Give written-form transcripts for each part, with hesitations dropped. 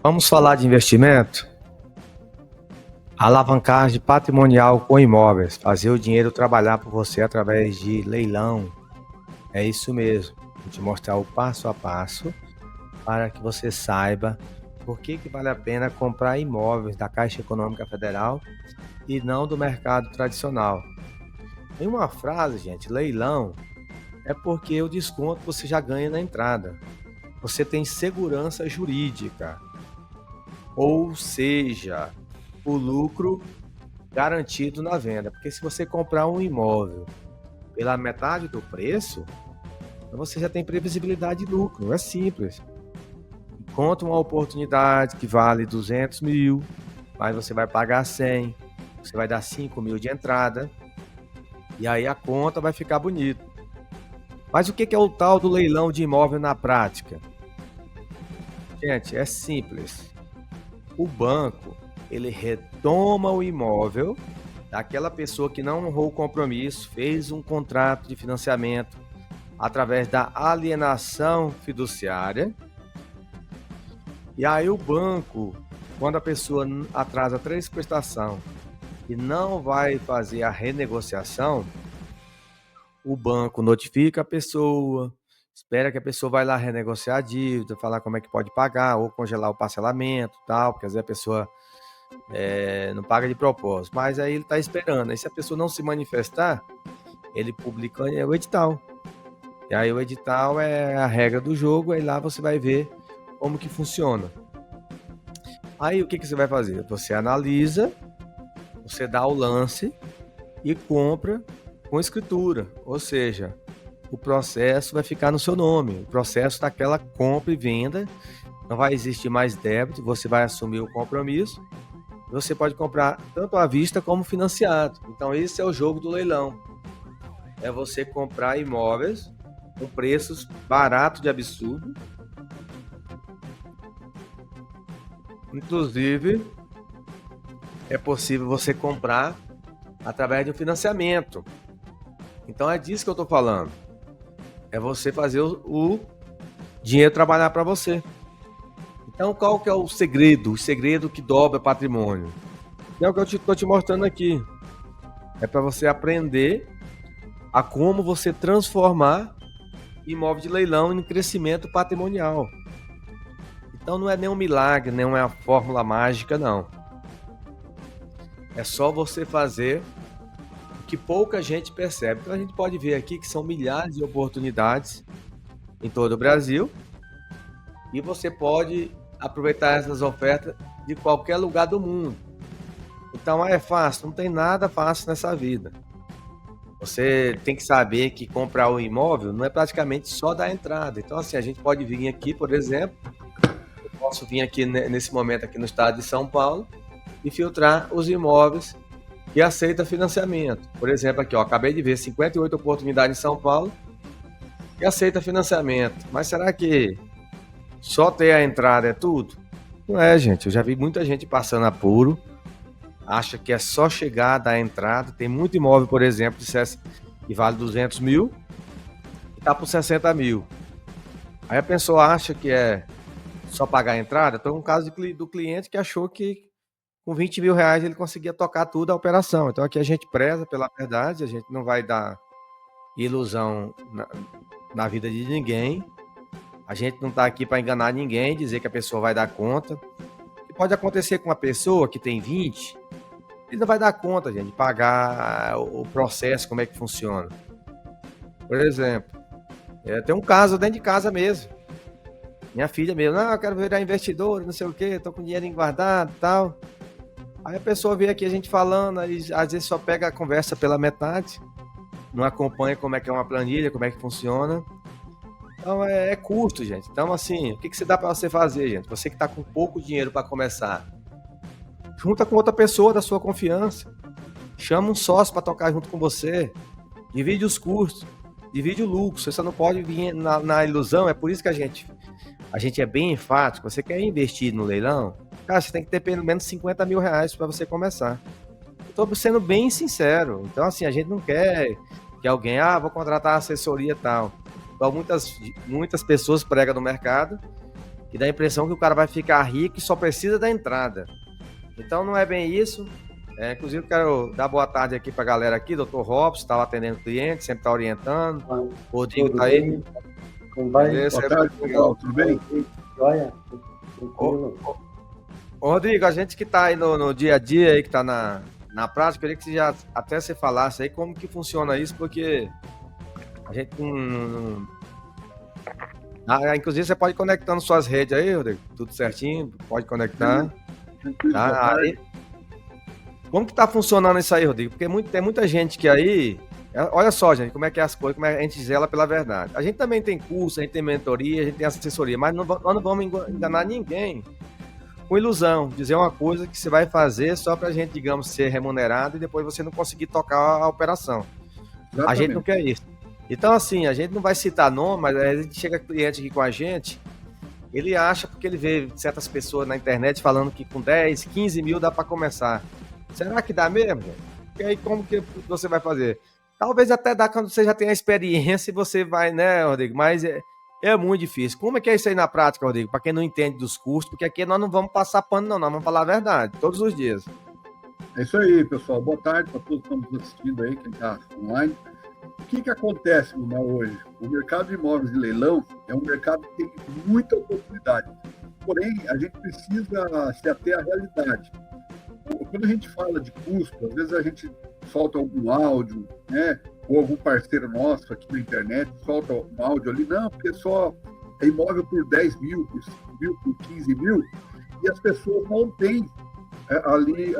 Vamos falar de investimento? Alavancagem patrimonial com imóveis. Fazer o dinheiro trabalhar por você através de leilão. É isso mesmo. Vou te mostrar o passo a passo para que você saiba por que vale a pena comprar imóveis da Caixa Econômica Federal e não do mercado tradicional. Em uma frase, gente, leilão é porque o desconto você já ganha na entrada. Você tem segurança jurídica. Ou seja, o lucro garantido na venda. Porque se você comprar um imóvel pela metade do preço, você já tem previsibilidade de lucro. É simples. Encontra uma oportunidade que vale 200 mil, mas você vai pagar 100, você vai dar 5 mil de entrada, e aí a conta vai ficar bonita. Mas o que é o tal do leilão de imóvel na prática? Gente, é simples. O banco, ele retoma o imóvel daquela pessoa que não honrou o compromisso, fez um contrato de financiamento através da alienação fiduciária. E aí o banco, quando a pessoa atrasa 3 prestações e não vai fazer a renegociação, o banco notifica a pessoa, espera que a pessoa vai lá renegociar a dívida, falar como é que pode pagar, ou congelar o parcelamento, tal, porque às vezes a pessoa não paga de propósito, mas aí ele está esperando. Aí se a pessoa não se manifestar, ele publica o edital. E aí o edital é a regra do jogo, aí lá você vai ver como que funciona. Aí o que você vai fazer? Você analisa, você dá o lance e compra com escritura, ou seja, o processo vai ficar no seu nome, o processo daquela compra e venda, não vai existir mais débito, você vai assumir o compromisso, você pode comprar tanto à vista como financiado. Então esse é o jogo do leilão, é você comprar imóveis com preços baratos de absurdo, inclusive é possível você comprar através de um financiamento. Então é disso que eu estou falando. É você fazer o dinheiro trabalhar para você. Então qual que é o segredo? O segredo que dobra patrimônio. É o que eu estou te mostrando aqui. É para você aprender a como você transformar imóvel de leilão em crescimento patrimonial. Então não é nenhum milagre, nem uma fórmula mágica, não. É só você fazer o que pouca gente percebe. Então a gente pode ver aqui que são milhares de oportunidades em todo o Brasil e você pode aproveitar essas ofertas de qualquer lugar do mundo. Então é fácil, não tem nada fácil nessa vida. Você tem que saber que comprar um imóvel não é praticamente só dar entrada. Então assim, a gente pode vir aqui, por exemplo, eu posso vir aqui nesse momento aqui no estado de São Paulo e filtrar os imóveis que aceitam financiamento. Por exemplo, aqui, ó, acabei de ver 58 oportunidades em São Paulo que aceita financiamento. Mas será que só ter a entrada é tudo? Não é, gente. Eu já vi muita gente passando apuro, acha que é só chegar, dar a entrada. Tem muito imóvel, por exemplo, que vale 200 mil e está por 60 mil. Aí a pessoa acha que é só pagar a entrada. Então, um caso do cliente que achou que com 20 mil reais ele conseguia tocar tudo a operação. Então aqui a gente preza pela verdade, a gente não vai dar ilusão na vida de ninguém. A gente não está aqui para enganar ninguém, dizer que a pessoa vai dar conta. O que pode acontecer com uma pessoa que tem 20, ele não vai dar conta, gente, de pagar o processo, como é que funciona. Por exemplo, tem um caso dentro de casa mesmo. Minha filha mesmo, eu quero virar investidor, não sei o quê, tô com dinheiro guardado e tal. Aí a pessoa vê aqui a gente falando, aí às vezes só pega a conversa pela metade, não acompanha como é que é uma planilha, como é que funciona. Então é custo, gente. Então assim, o que você dá para você fazer, gente? Você que está com pouco dinheiro para começar, junta com outra pessoa da sua confiança, chama um sócio para tocar junto com você, divide os custos, divide o lucro. Você só não pode vir na ilusão. É por isso que a gente é bem enfático. Você quer investir no leilão? Cara, você tem que ter pelo menos 50 mil reais para você começar. Estou sendo bem sincero. Então, assim, a gente não quer que alguém, vou contratar assessoria e tal. Então, muitas pessoas pregam no mercado que dá a impressão que o cara vai ficar rico e só precisa da entrada. Então não é bem isso. Inclusive, eu quero dar boa tarde aqui para a galera aqui, Dr. Robson, estava atendendo cliente, sempre está orientando. O Rodrigo está aí. Como vai? Beleza, boa tarde, pessoal, tudo bem? Joia, tranquilo. Ô, Rodrigo, a gente que está aí no dia a dia, aí, que está na prática, queria que você já até você falasse aí como que funciona isso, porque a gente inclusive você pode ir conectando suas redes aí, Rodrigo, tudo certinho, pode conectar. Tá? Aí, como que tá funcionando isso aí, Rodrigo? Porque tem muita gente que aí... Olha só, gente, como é que é as coisas, como é que a gente zela pela verdade. A gente também tem curso, a gente tem mentoria, a gente tem assessoria, mas nós não vamos enganar ninguém com ilusão, dizer uma coisa que você vai fazer só pra gente, digamos, ser remunerado e depois você não conseguir tocar a operação. Exatamente. A gente não quer isso. Então, assim, a gente não vai citar nome, mas a gente chega cliente aqui com a gente, ele acha, porque ele vê certas pessoas na internet falando que com 10, 15 mil dá para começar. Será que dá mesmo, gente? E aí, como que você vai fazer? Talvez até dá quando você já tem a experiência e você vai, né, Rodrigo? Mas é muito difícil. Como é que é isso aí na prática, Rodrigo? Para quem não entende dos custos, porque aqui nós não vamos passar pano, não. Nós vamos falar a verdade, todos os dias. É isso aí, pessoal. Boa tarde para todos que estão nos assistindo aí, quem está online. O que acontece, né, hoje? O mercado de imóveis de leilão é um mercado que tem muita oportunidade. Porém, a gente precisa se ater à realidade. Quando a gente fala de custo, às vezes a gente solta algum áudio, né? Ou algum parceiro nosso aqui na internet solta um áudio ali, não, porque só é imóvel por 10 mil, por 5 mil, por 15 mil, e as pessoas não têm ali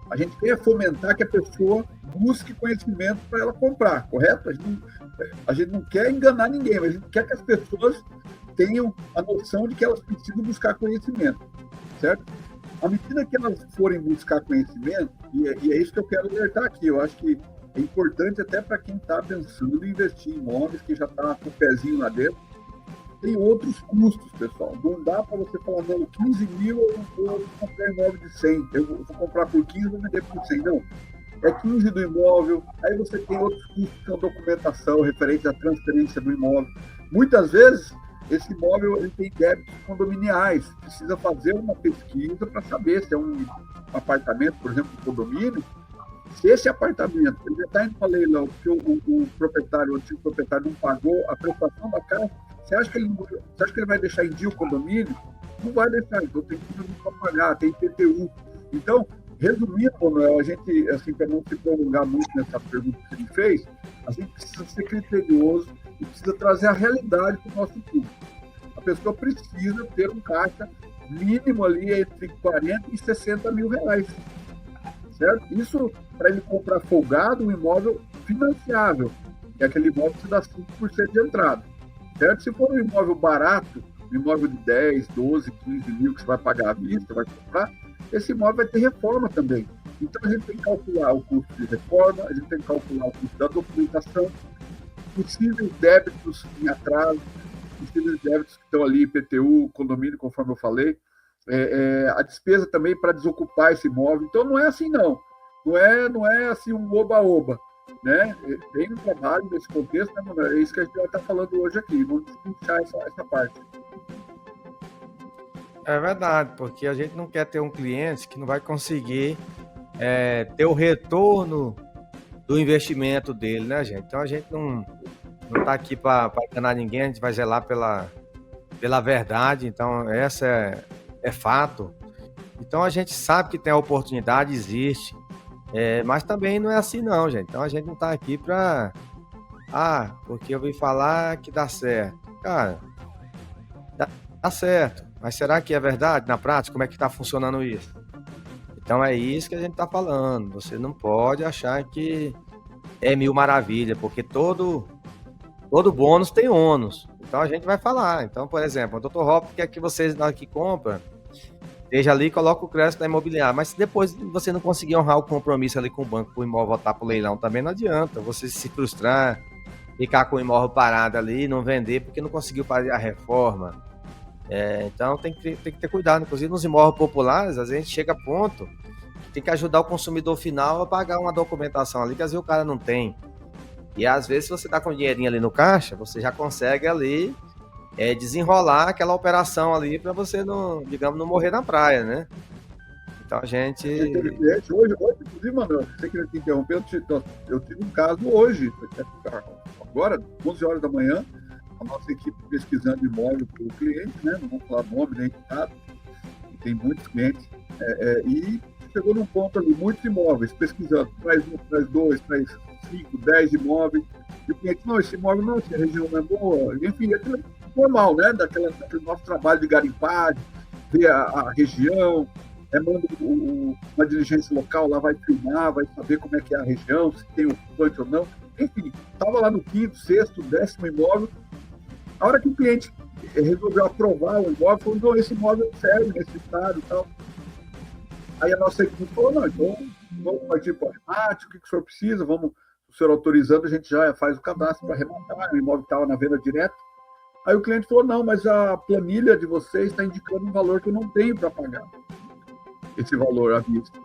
a gente quer fomentar que a pessoa busque conhecimento para ela comprar, correto? A gente não quer enganar ninguém, mas a gente quer que as pessoas tenham a noção de que elas precisam buscar conhecimento, certo? À medida que elas forem buscar conhecimento, e é isso que eu quero alertar aqui, eu acho que é importante até para quem está pensando em investir em imóveis, que já está com o pezinho lá dentro, tem outros custos, pessoal. Não dá para você falar, não, 15 mil eu vou comprar imóvel de 100, eu vou comprar por 15 e vou vender por 100. Não, é 15 do imóvel, aí você tem outros custos que são documentação referente à transferência do imóvel. Muitas vezes, esse imóvel ele tem débitos condominiais, precisa fazer uma pesquisa para saber se é um apartamento, por exemplo, um condomínio, se esse apartamento ele já está indo para leilão, porque o proprietário, o antigo proprietário não pagou a prestação da casa, você acha que ele vai deixar em dia o condomínio? Não vai deixar, então tem que pagar, tem IPTU. Então, resumindo, Manuel, a gente, assim, para não se prolongar muito nessa pergunta que ele fez, a gente precisa ser criterioso e precisa trazer a realidade para o nosso público. A pessoa precisa ter um caixa mínimo ali entre 40 e 60 mil reais. Certo? Isso para ele comprar folgado um imóvel financiável, que é aquele imóvel que dá 5% de entrada. Certo? Se for um imóvel barato, um imóvel de 10, 12, 15 mil que você vai pagar à vista, vai comprar, esse imóvel vai ter reforma também. Então a gente tem que calcular o custo de reforma, a gente tem que calcular o custo da documentação, possíveis débitos em atraso, possíveis débitos que estão ali, IPTU, condomínio, conforme eu falei, a despesa também para desocupar esse imóvel. Então não é assim, não. Não é assim um oba-oba. Né? Tem um trabalho nesse contexto, né, mano? É isso que a gente vai estar falando hoje aqui. Vamos puxar essa parte. É verdade, porque a gente não quer ter um cliente que não vai conseguir ter o retorno do investimento dele, né, gente? Então a gente não está aqui para enganar ninguém, a gente vai zelar pela verdade, então essa é fato. Então a gente sabe que tem a oportunidade, existe, mas também não é assim não, gente. Então a gente não está aqui para... porque eu ouvi falar que dá certo. Cara, dá certo, mas será que é verdade na prática? Como é que está funcionando isso? Então é isso que a gente está falando. Você não pode achar que é mil maravilha, porque todo bônus tem ônus. Então a gente vai falar. Então, por exemplo, o Dr. Hop quer que vocês que compram esteja ali e coloca o crédito na imobiliária. Mas se depois você não conseguir honrar o compromisso ali com o banco para o imóvel voltar para o leilão, também não adianta. Você se frustrar, ficar com o imóvel parado ali, não vender porque não conseguiu fazer a reforma. Então tem que ter cuidado. Inclusive nos imóveis populares, às vezes a gente chega a ponto que tem que ajudar o consumidor final a pagar uma documentação ali que às vezes o cara não tem. E às vezes se você tá com o dinheirinho ali no caixa, você já consegue ali desenrolar aquela operação ali para você não, digamos, não morrer na praia, né? Então a gente... Hoje, inclusive, Manuel, você queria te interromper, eu tive um caso hoje, agora, 11 horas da manhã, a nossa equipe pesquisando imóvel para o cliente, né? Não vamos falar nome nem estado, tem muitos clientes, e chegou num ponto ali, muitos imóveis, pesquisando, traz um, traz dois, traz 5, 10 imóveis, e o cliente, não, esse imóvel não, essa região não é boa, enfim, aquilo é normal, né? Daquele nosso trabalho de garimpagem, ver a região, manda uma diligência local, lá vai filmar, vai saber como é que é a região, se tem ocupante ou não, enfim, estava lá no 5º, 6º, 10º imóvel, a hora que o cliente resolveu aprovar o imóvel, falou, não, esse imóvel serve nesse estado e tal. Aí a nossa equipe falou, não, então vamos partir para o arremate, o que o senhor precisa, vamos, o senhor autorizando, a gente já faz o cadastro para arrematar, o imóvel estava na venda direta. Aí o cliente falou, não, mas a planilha de vocês está indicando um valor que eu não tenho para pagar, esse valor à vista.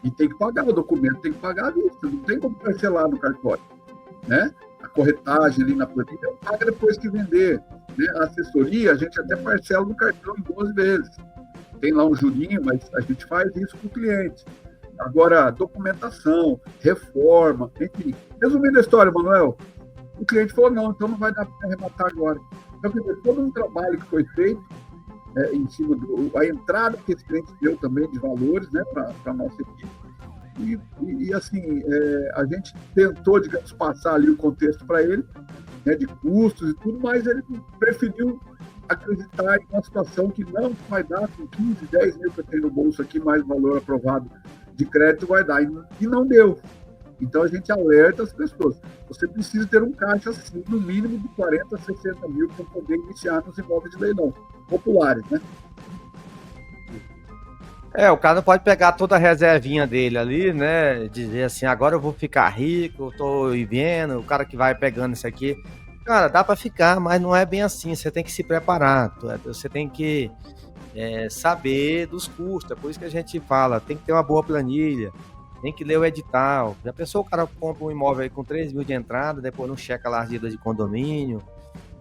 E tem que pagar, o documento tem que pagar à vista, não tem como parcelar no cartório, né? A corretagem ali na planilha paga depois que vender, né? A assessoria, a gente até parcela no cartão em 12 vezes. Tem lá um jurinho, mas a gente faz isso com o cliente. Agora, documentação, reforma, enfim. Resumindo a história, Manuel, o cliente falou, não, então não vai dar para arrematar agora. Então, quer dizer, todo um trabalho que foi feito em cima a entrada que esse cliente deu também de valores, né, para a nossa equipe. E assim, a gente tentou, digamos, passar ali o contexto para ele, né, de custos e tudo, mas ele preferiu acreditar em uma situação que não vai dar com 15, 10 mil que eu tenho no bolso aqui, mais valor aprovado de crédito vai dar. E não deu. Então a gente alerta as pessoas. Você precisa ter um caixa assim, no mínimo de 40, 60 mil para poder iniciar nos imóveis de leilão populares, né? O cara não pode pegar toda a reservinha dele ali, né? Dizer assim, agora eu vou ficar rico, eu tô vivendo, o cara que vai pegando isso aqui. Cara, dá para ficar, mas não é bem assim. Você tem que se preparar, você tem que saber dos custos. É por isso que a gente fala, tem que ter uma boa planilha, tem que ler o edital. Já pensou, o cara compra um imóvel aí com 3 mil de entrada, depois não checa lá as dívidas de condomínio,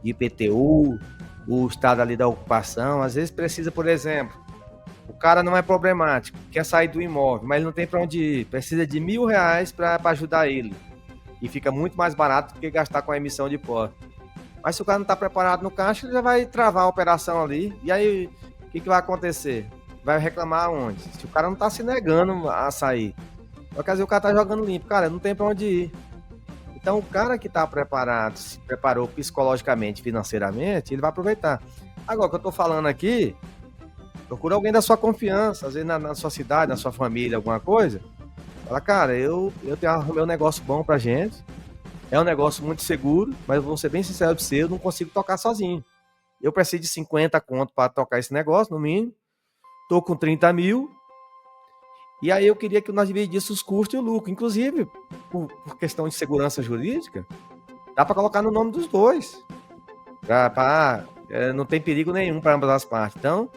de IPTU, o estado ali da ocupação. Às vezes precisa, por exemplo, o cara não é problemático, quer sair do imóvel, mas ele não tem para onde ir, precisa de R$1.000 para ajudar ele. E fica muito mais barato do que gastar com a emissão de posse. Mas se o cara não está preparado no caixa, ele já vai travar a operação ali. E aí, o que vai acontecer? Vai reclamar onde? Se o cara não está se negando a sair. Então, quer dizer, o cara está jogando limpo. Cara, não tem para onde ir. Então, o cara que está preparado, se preparou psicologicamente, financeiramente, ele vai aproveitar. Agora, o que eu estou falando aqui, procura alguém da sua confiança, às vezes na sua cidade, na sua família, alguma coisa. Fala, cara, eu arrumei um negócio bom pra gente, é um negócio muito seguro, mas vou ser bem sincero pra você, eu não consigo tocar sozinho. Eu preciso de 50 conto para tocar esse negócio, no mínimo, tô com 30 mil, e aí eu queria que nós dividíssemos os custos e o lucro, inclusive, por questão de segurança jurídica, dá para colocar no nome dos dois, não tem perigo nenhum para ambas as partes. Então,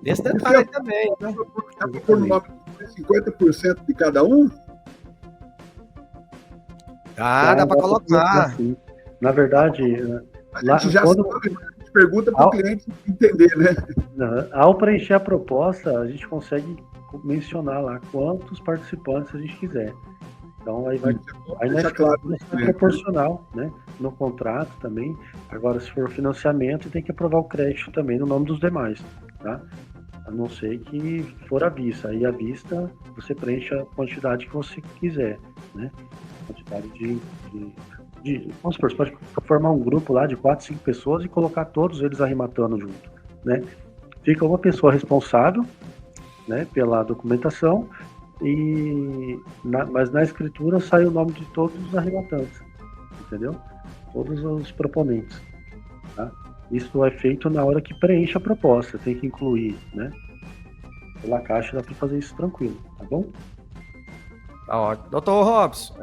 nesse detalhe aí também. Dá para pôr no nome 50% de cada um? Dá para colocar. Assim. Na verdade, a gente já sabe, a gente pergunta para o cliente entender, né? Ao preencher a proposta, a gente consegue mencionar lá quantos participantes a gente quiser. Então aí vai claro, proporcional, né? No contrato também. Agora, se for financiamento, tem que aprovar o crédito também no nome dos demais, tá? A não ser que for à vista. Aí à vista você preenche a quantidade que você quiser, né? Quantidade vamos supor, você pode formar um grupo lá de 4, 5 pessoas e colocar todos eles arrematando junto, né? Fica uma pessoa responsável, né, pela documentação, mas na escritura sai o nome de todos os arrematantes, entendeu? Todos os proponentes, tá? Isso é feito na hora que preenche a proposta, tem que incluir, né? Pela caixa dá para fazer isso tranquilo, tá bom? Tá ótimo. Doutor Robson,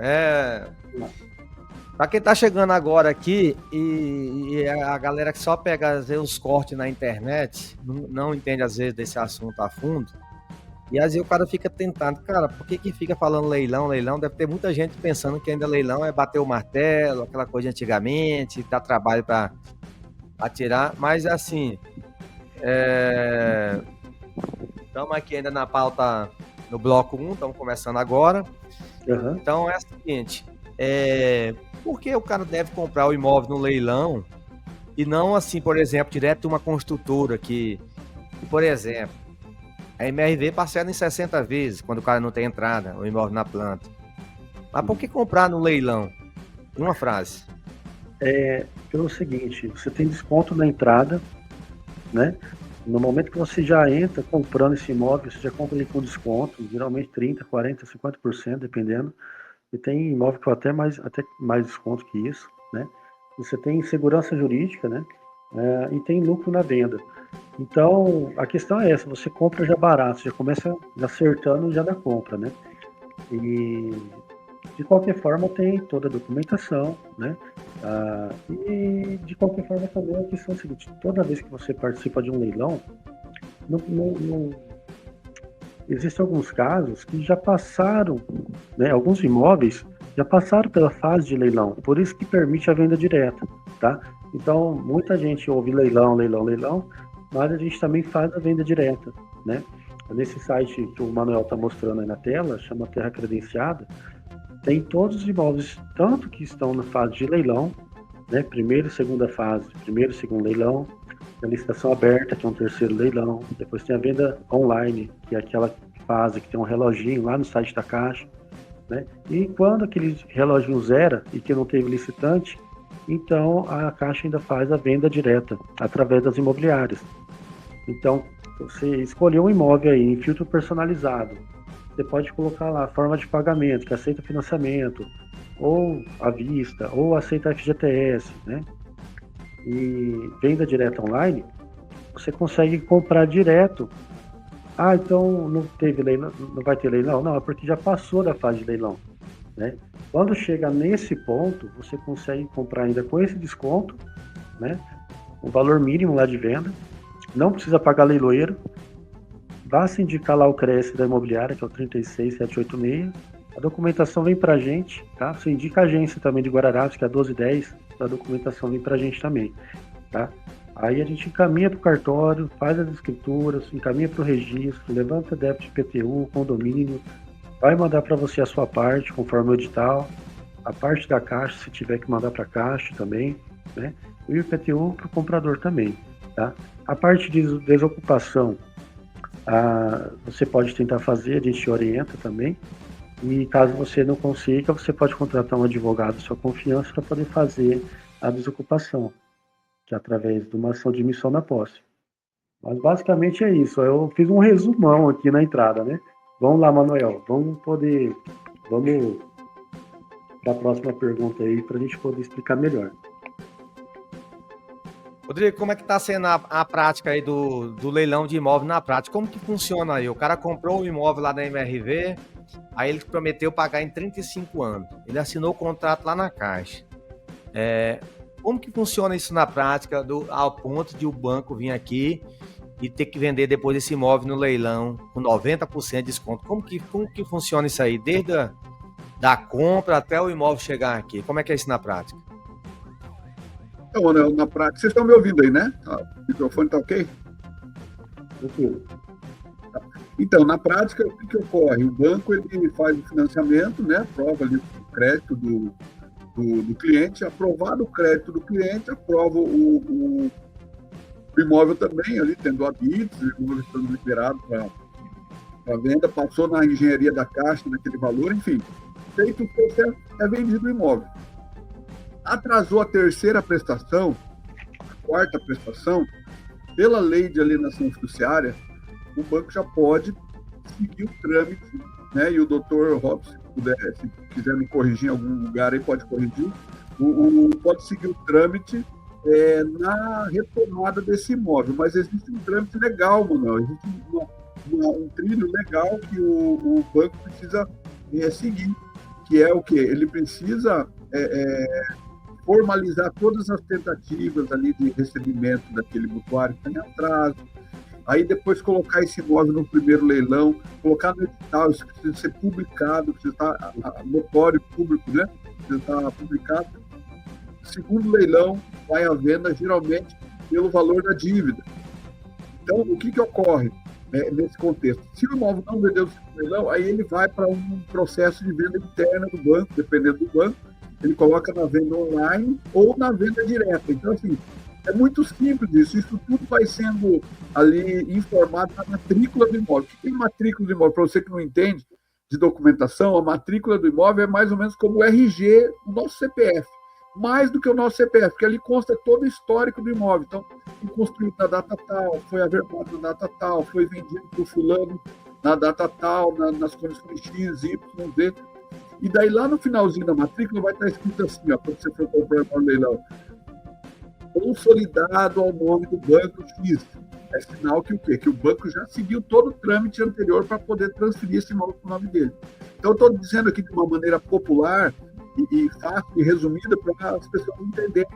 para quem tá chegando agora aqui e a galera que só pega às vezes os cortes na internet, não entende às vezes desse assunto a fundo, e às vezes o cara fica tentando, cara, por que fica falando leilão? Deve ter muita gente pensando que ainda leilão é bater o martelo, aquela coisa de antigamente, dá trabalho para a tirar, mas assim, estamos aqui ainda na pauta no bloco 1, estamos começando agora. Uhum. Então é o seguinte, por que o cara deve comprar o imóvel no leilão e não assim, por exemplo, direto de uma construtora que, por exemplo, a MRV parcela em 60 vezes quando o cara não tem entrada, o imóvel na planta. Mas por que comprar no leilão? Uma frase. Pelo seguinte, você tem desconto na entrada, né? No momento que você já entra comprando esse imóvel, você já compra ele com desconto, geralmente 30%, 40%, 50%, dependendo. E tem imóvel que até mais desconto que isso, né? Você tem segurança jurídica, né? E tem lucro na venda. Então, a questão é essa, você compra já barato, já começa acertando já da compra, né? E, de qualquer forma, tem toda a documentação, né? E, de qualquer forma, também a questão é a seguinte, toda vez que você participa de um leilão, existem alguns casos que já passaram, né? Alguns imóveis já passaram pela fase de leilão, por isso que permite a venda direta, tá? Então, muita gente ouve leilão, mas a gente também faz a venda direta, né? Nesse site que o Manuel está mostrando aí na tela, chama Terra Credenciada, tem todos os imóveis, tanto que estão na fase de leilão, né? Primeira e segunda fase, primeiro e segundo leilão, a licitação aberta, que é um terceiro leilão, depois tem a venda online, que é aquela fase que tem um reloginho lá no site da Caixa, né? E quando aquele reloginho zera e que não teve licitante, então a Caixa ainda faz a venda direta através das imobiliárias. Então, você escolheu um imóvel aí em filtro personalizado, você pode colocar lá a forma de pagamento, que aceita financiamento, ou à vista, ou aceita FGTS, né? E venda direta online, você consegue comprar direto. Então não teve leilão, não vai ter leilão? Não, é porque já passou da fase de leilão, né? Quando chega nesse ponto, você consegue comprar ainda com esse desconto, né? O valor mínimo lá de venda, não precisa pagar leiloeiro, basta indicar lá o CRES da imobiliária, que é o 36786, a documentação vem pra gente, tá? Você indica a agência também de Guararapes, que é a 1210, a documentação vem pra gente também, tá? Aí a gente encaminha para o cartório, faz as escrituras, encaminha para o registro, levanta débito de IPTU, condomínio, vai mandar para você a sua parte, conforme o edital, a parte da Caixa, se tiver que mandar para a Caixa também, né? E o IPTU para o comprador também, tá? A parte de desocupação, você pode tentar fazer, a gente te orienta também, e caso você não consiga, você pode contratar um advogado de sua confiança para poder fazer a desocupação, que é através de uma ação de missão na posse. Mas basicamente é isso. Eu fiz um resumão aqui na entrada, né? Vamos lá, Manuel. Vamos para a próxima pergunta aí, para a gente poder explicar melhor. Rodrigo, como é que está sendo a prática aí do leilão de imóvel na prática? Como que funciona aí? O cara comprou um imóvel lá da MRV, aí ele prometeu pagar em 35 anos. Ele assinou o contrato lá na Caixa. Como que funciona isso na prática, ao ponto de o banco vir aqui e ter que vender depois esse imóvel no leilão com 90% de desconto? Como que funciona isso aí, desde da compra até o imóvel chegar aqui? Como é que é isso na prática? Então, Manuel, na prática, vocês estão me ouvindo aí, né? O microfone está ok? Ok. Então, na prática, o que ocorre? O banco ele faz o financiamento, né? Aprova ali o crédito do cliente, aprovado o crédito do cliente, aprova o imóvel também, ali tendo habites, o imóvel estando liberado para venda, passou na engenharia da Caixa naquele valor, enfim, feito o processo, é vendido o imóvel. Atrasou a terceira prestação, a quarta prestação, pela lei de alienação fiduciária, o banco já pode seguir o trâmite, né? E o doutor Robson, se quiser me corrigir em algum lugar aí, pode corrigir, pode seguir o trâmite na retomada desse imóvel, mas existe um trâmite legal, Manuel, existe um trilho legal que o banco precisa seguir, que é o quê? Ele precisa formalizar todas as tentativas ali de recebimento daquele mutuário que está em atraso, aí depois colocar esse imóvel no primeiro leilão, colocar no edital, isso precisa ser publicado, precisa estar notório público, né? Precisa estar publicado. Segundo leilão, vai à venda, geralmente pelo valor da dívida. Então, o que ocorre nesse contexto? Se o imóvel não vendeu no leilão, aí ele vai para um processo de venda interna do banco, dependendo do banco, ele coloca na venda online ou na venda direta. Então, assim, é muito simples isso tudo vai sendo ali informado na matrícula do imóvel. O que é matrícula do imóvel? Para você que não entende de documentação, a matrícula do imóvel é mais ou menos como o RG, o nosso CPF. Mais do que o nosso CPF, porque ali consta todo o histórico do imóvel. Então, foi construído na data tal, foi averbado na data tal, foi vendido para o fulano na data tal, nas condições X, Y, Z. E daí, lá no finalzinho da matrícula, vai estar escrito assim, ó, quando você for comprar no leilão, consolidado ao nome do banco X. É sinal que o quê? Que o banco já seguiu todo o trâmite anterior para poder transferir esse imóvel para o nome dele. Então, estou dizendo aqui de uma maneira popular e fácil e resumida para as pessoas entenderem.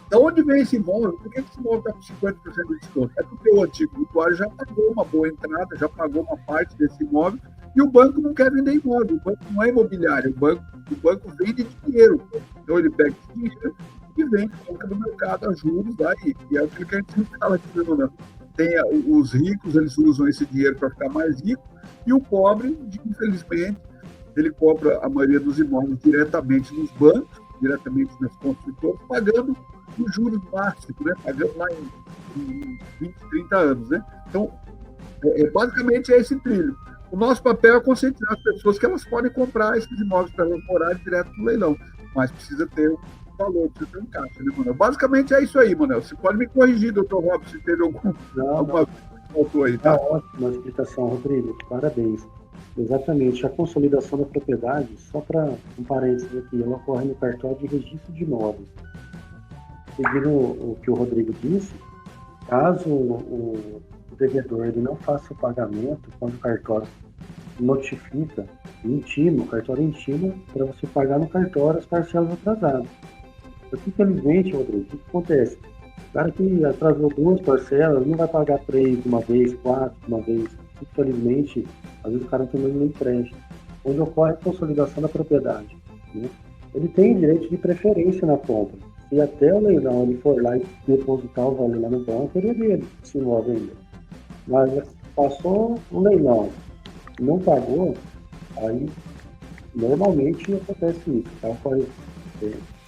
De onde vem esse imóvel? Por que esse imóvel está com 50% de desconto? É porque o antigo usuário já pagou uma boa entrada, já pagou uma parte desse imóvel e o banco não quer vender imóvel. O banco não é imobiliário, o banco vende dinheiro. Então, ele pega esse dinheiro e vende, coloca no mercado a juros lá, e é aquilo que a gente sempre fala aqui, não. Os ricos, eles usam esse dinheiro para ficar mais rico, e o pobre, infelizmente, ele compra a maioria dos imóveis diretamente nos bancos, diretamente nas construtoras, pagando os juros máximos, né? Pagando lá em 20, 30 anos. Né? Então, basicamente é esse trilho. O nosso papel é conscientizar as pessoas que elas podem comprar esses imóveis para elas morarem direto no leilão, mas precisa ter um valor, precisa ter um caixa, né, Manuel? Basicamente é isso aí, Manuel. Você pode me corrigir, doutor Robson, se teve alguma coisa que faltou aí, tá? Ótima explicação, Rodrigo. Parabéns. Exatamente. A consolidação da propriedade, só para um parênteses aqui, ela ocorre no cartório de registro de imóveis. Seguindo o que o Rodrigo disse, caso o devedor ele não faça o pagamento, quando o cartório notifica, intima, o cartório intima para você pagar no cartório as parcelas atrasadas. Porque, infelizmente, Rodrigo, o que acontece? O cara que atrasou 2 parcelas não vai pagar 3 de uma vez, 4 de uma vez. Infelizmente, às vezes o cara não tem nenhum empréstimo. Onde ocorre a consolidação da propriedade, né? Ele tem direito de preferência na compra. Se até o leilão ele for lá e depositar o valor lá no banco, ele é dele, esse imóvel ainda. Mas passou o leilão, não pagou, aí normalmente acontece isso, tá?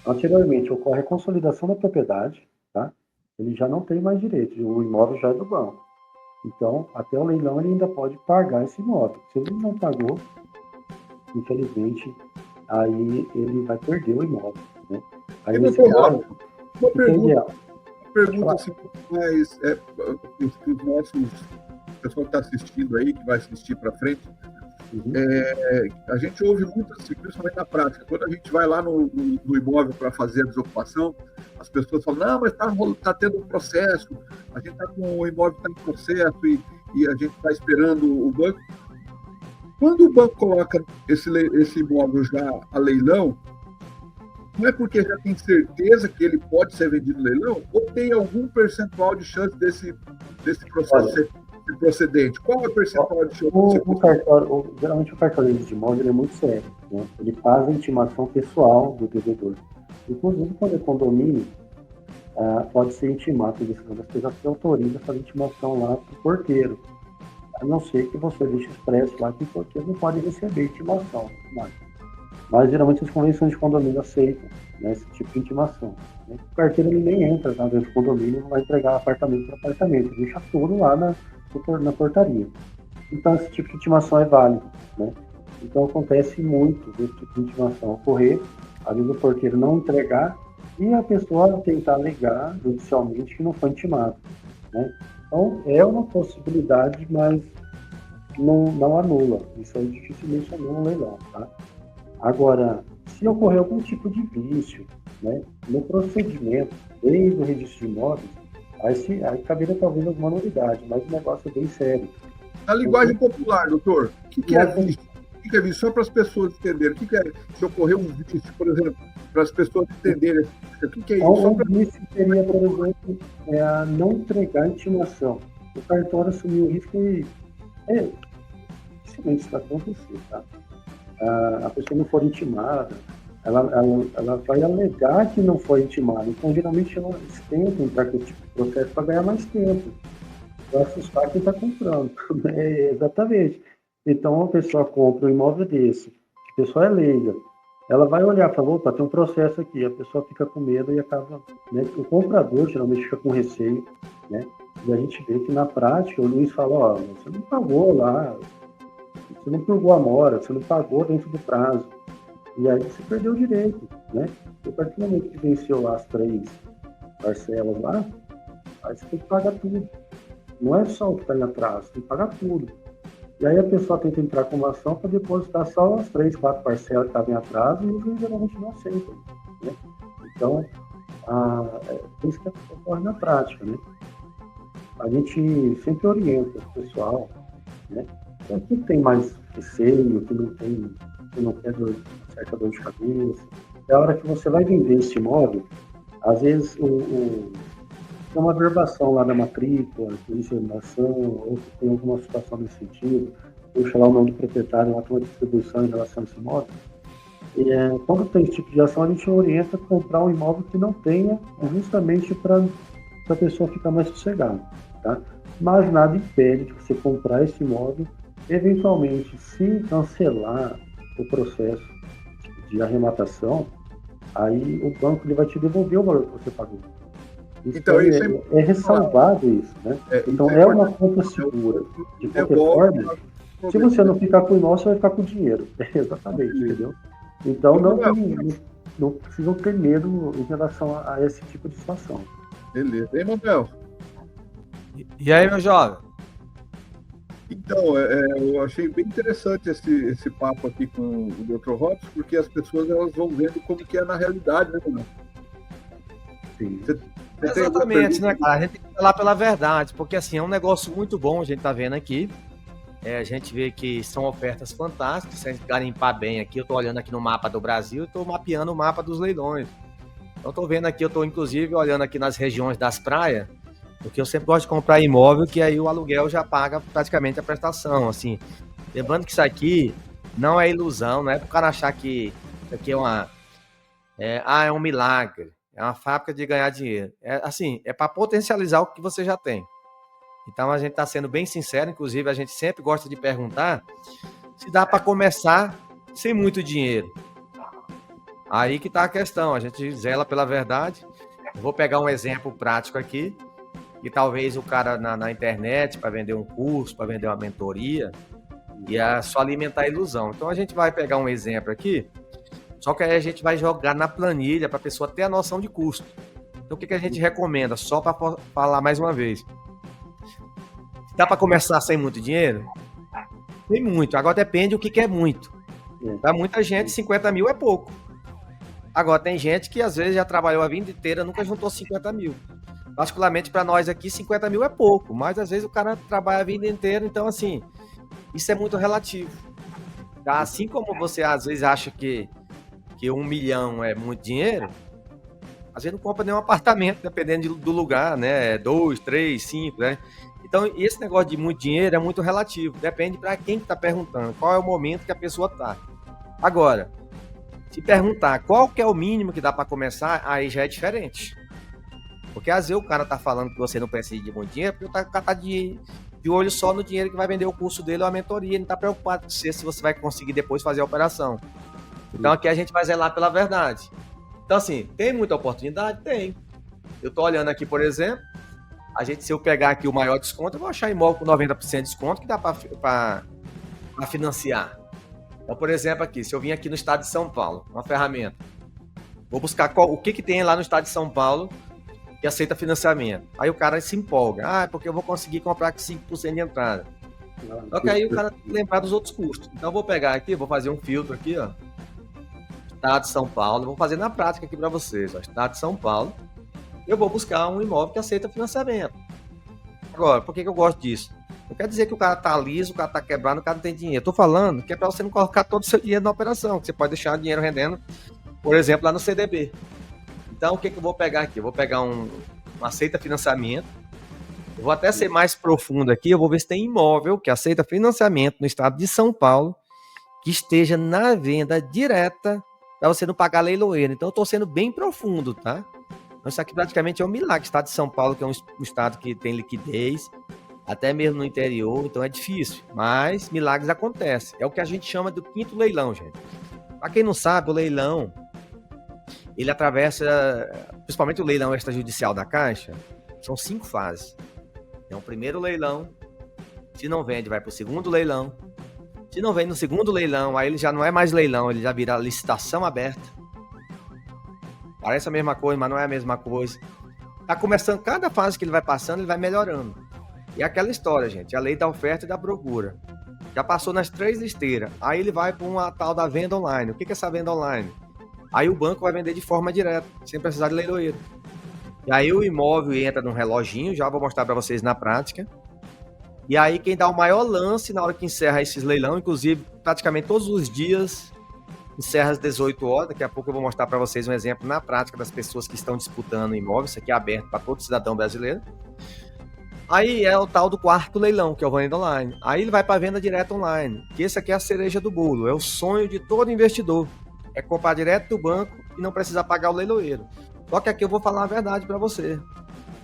Anteriormente ocorre a consolidação da propriedade, tá? Ele já não tem mais direito, o imóvel já é do banco. Então, até o leilão ele ainda pode pagar esse imóvel. Se ele não pagou, infelizmente, aí ele vai perder o imóvel, né? Aí nesse caso, uma pergunta assim, mais os nossos pessoal que está assistindo aí, que vai assistir para frente. A gente ouve muito assim, principalmente na prática, quando a gente vai lá no imóvel para fazer a desocupação, as pessoas falam, não, mas está tendo um processo, a gente está com o imóvel está em processo e a gente está esperando o banco. Quando o banco coloca esse imóvel já a leilão, não é porque já tem certeza que ele pode ser vendido no leilão, ou tem algum percentual de chance desse processo ser procedente? Qual é o percentual de chance? Geralmente o cartório de imóvel é muito sério, né? Ele faz a intimação pessoal do devedor. Inclusive, quando é condomínio, pode ser intimado, as pessoas que autorizam essa intimação lá para o porteiro. A não ser que você deixe expresso lá que o porteiro não pode receber intimação. Mas geralmente as convenções de condomínio aceitam, né, esse tipo de intimação. Né? O carteiro nem entra dentro do condomínio, não vai entregar apartamento por apartamento, deixa tudo lá na portaria. Então esse tipo de intimação é válido, né? Então acontece muito desse tipo de intimação ocorrer, às vezes o porteiro não entregar e a pessoa tentar alegar judicialmente que não foi intimado, né? Então é uma possibilidade, mas não anula. Isso aí dificilmente anula um leilão, tá? Agora, se ocorrer algum tipo de vício, né, no procedimento, desde o registro de imóveis, aí caberia talvez alguma novidade, mas o negócio é bem sério. Na linguagem popular, doutor, o que é vício? O que é vício? Só para as pessoas entenderem. O que é, se ocorrer um vício, por exemplo, para as pessoas entenderem o que é isso? Um vício seria, por exemplo, não entregar a intimação. O cartório assumiu o risco e dificilmente isso vai acontecer, tá? A pessoa não for intimada, ela vai alegar que não foi intimada. Então, geralmente, elas tentam entrar com esse tipo de processo para ganhar mais tempo, para assustar quem está comprando. Exatamente. Então, a pessoa compra um imóvel desse, a pessoa é leiga, ela vai olhar e fala, opa, tem um processo aqui, a pessoa fica com medo e acaba, né, o comprador geralmente fica com receio, né, e a gente vê que na prática o Luiz fala, ó, você não pagou lá, você não pagou a mora, você não pagou dentro do prazo, e aí você perdeu o direito, né, e a partir do momento que venceu lá as 3 parcelas lá, aí você tem que pagar tudo, não é só o que está em atraso, tem que pagar tudo. E aí a pessoa tenta entrar com uma ação para depositar só as 3, 4 parcelas que estavam em atraso e eles geralmente não aceitam, né? Então, é isso que ocorre na prática, né? A gente sempre orienta o pessoal, né? Então, quem tem mais receio, que não quer certa dor de cabeça, é a hora que você vai vender esse imóvel, às vezes tem uma averbação lá da matrícula, de inseminação, ou se tem alguma situação nesse sentido, puxa lá o nome do proprietário, lá tem uma distribuição em relação a esse imóvel. E quando tem esse tipo de ação, a gente orienta a comprar um imóvel que não tenha, justamente para a pessoa ficar mais sossegada, tá? Mas nada impede de você comprar esse imóvel, eventualmente, se cancelar o processo de arrematação, aí o banco ele vai te devolver o valor que você pagou. Isso então, é ressalvado isso, né? Então é uma compra segura. De qualquer forma, se você não ficar com o imóvel, você vai ficar com o dinheiro. Exatamente, entendeu? Então não precisam ter medo em relação a esse tipo de situação. Beleza. E aí, Manuel? E aí, meu jovem? Então, eu achei bem interessante esse papo aqui com o Dr. Robson, porque as pessoas elas vão vendo como que é na realidade, né, Manuel? Sim. Exatamente, né, cara? A gente tem que falar pela verdade, porque assim, é um negócio muito bom, a gente tá vendo aqui. A gente vê que são ofertas fantásticas, se a gente garimpar bem aqui, eu tô olhando aqui no mapa do Brasil e tô mapeando o mapa dos leilões. Então, tô vendo aqui, eu tô inclusive olhando aqui nas regiões das praias, porque eu sempre gosto de comprar imóvel, que aí o aluguel já paga praticamente a prestação, assim. Lembrando que isso aqui não é ilusão, não é pro cara achar que isso aqui é um milagre. É uma fábrica de ganhar dinheiro. É para potencializar o que você já tem. Então a gente está sendo bem sincero, inclusive a gente sempre gosta de perguntar se dá para começar sem muito dinheiro. Aí que está a questão, a gente zela pela verdade. Eu vou pegar um exemplo prático aqui, que talvez o cara na internet, para vender um curso, para vender uma mentoria, ia só alimentar a ilusão. Então a gente vai pegar um exemplo aqui, só que aí a gente vai jogar na planilha para a pessoa ter a noção de custo. Então, o que a gente recomenda? Só para falar mais uma vez. Dá para começar sem muito dinheiro? Tem muito. Agora depende o que é muito. Para muita gente, 50 mil é pouco. Agora, tem gente que às vezes já trabalhou a vida inteira, nunca juntou 50 mil. Particularmente para nós aqui, 50 mil é pouco. Mas às vezes o cara trabalha a vida inteira, então assim, isso é muito relativo. Tá? Assim como você às vezes acha que 1 milhão é muito dinheiro, às vezes não compra nenhum apartamento, dependendo do lugar, né? 2, 3, 5, né? Então, esse negócio de muito dinheiro é muito relativo. Depende para quem que tá perguntando, qual é o momento que a pessoa tá. Agora, se perguntar qual que é o mínimo que dá para começar, aí já é diferente. Porque às vezes o cara tá falando que você não precisa de muito dinheiro, porque o cara tá de olho só no dinheiro que vai vender o curso dele ou a mentoria, ele não tá preocupado com se você vai conseguir depois fazer a operação. Então aqui a gente vai zelar pela verdade. Então assim, tem muita oportunidade? Tem. Eu tô olhando aqui, por exemplo, se eu pegar aqui o maior desconto, eu vou achar imóvel com 90% de desconto que dá para financiar. Então, por exemplo, aqui, se eu vim aqui no estado de São Paulo, uma ferramenta, vou buscar o que tem lá no estado de São Paulo que aceita financiamento. Aí o cara se empolga. Porque eu vou conseguir comprar com 5% de entrada. Só que aí o cara lembrar dos outros custos. Então eu vou pegar aqui, vou fazer um filtro aqui, ó. Estado de São Paulo, vou fazer na prática aqui para vocês, ó. Estado de São Paulo, eu vou buscar um imóvel que aceita financiamento. Agora, por que eu gosto disso? Não quer dizer que o cara tá liso, o cara tá quebrado, o cara não tem dinheiro. Eu tô falando que é para você não colocar todo o seu dinheiro na operação, que você pode deixar o dinheiro rendendo, por exemplo, lá no CDB. Então, o que eu vou pegar aqui? Eu vou pegar um aceita financiamento. Eu vou até ser mais profundo aqui, eu vou ver se tem imóvel que aceita financiamento no estado de São Paulo, que esteja na venda direta para você não pagar leiloeiro. Então eu estou sendo bem profundo, tá? Então isso aqui praticamente é um milagre. O estado de São Paulo, que é um estado que tem liquidez, até mesmo no interior, então é difícil, mas milagres acontecem. É o que a gente chama do quinto leilão, gente. Para quem não sabe, o leilão, ele atravessa, principalmente o leilão extrajudicial da Caixa, são 5 fases. É o primeiro leilão, se não vende, vai para o segundo leilão. Se não vende no segundo leilão, aí ele já não é mais leilão, ele já vira licitação aberta. Parece a mesma coisa, mas não é a mesma coisa. Tá começando, cada fase que ele vai passando, ele vai melhorando. E é aquela história, gente, a lei da oferta e da procura. Já passou nas 3 esteiras, aí ele vai para uma tal da venda online. O que é essa venda online? Aí o banco vai vender de forma direta, sem precisar de leiloeiro. E aí o imóvel entra num reloginho, já vou mostrar para vocês na prática. E aí quem dá o maior lance na hora que encerra esses leilão, inclusive praticamente todos os dias, encerra às 18 horas. Daqui a pouco eu vou mostrar para vocês um exemplo na prática das pessoas que estão disputando imóvel. Isso aqui é aberto para todo cidadão brasileiro. Aí é o tal do quarto leilão, que é o venda online. Aí ele vai para a venda direta online, que esse aqui é a cereja do bolo, é o sonho de todo investidor. É comprar direto do banco e não precisar pagar o leiloeiro. Só que aqui eu vou falar a verdade para você.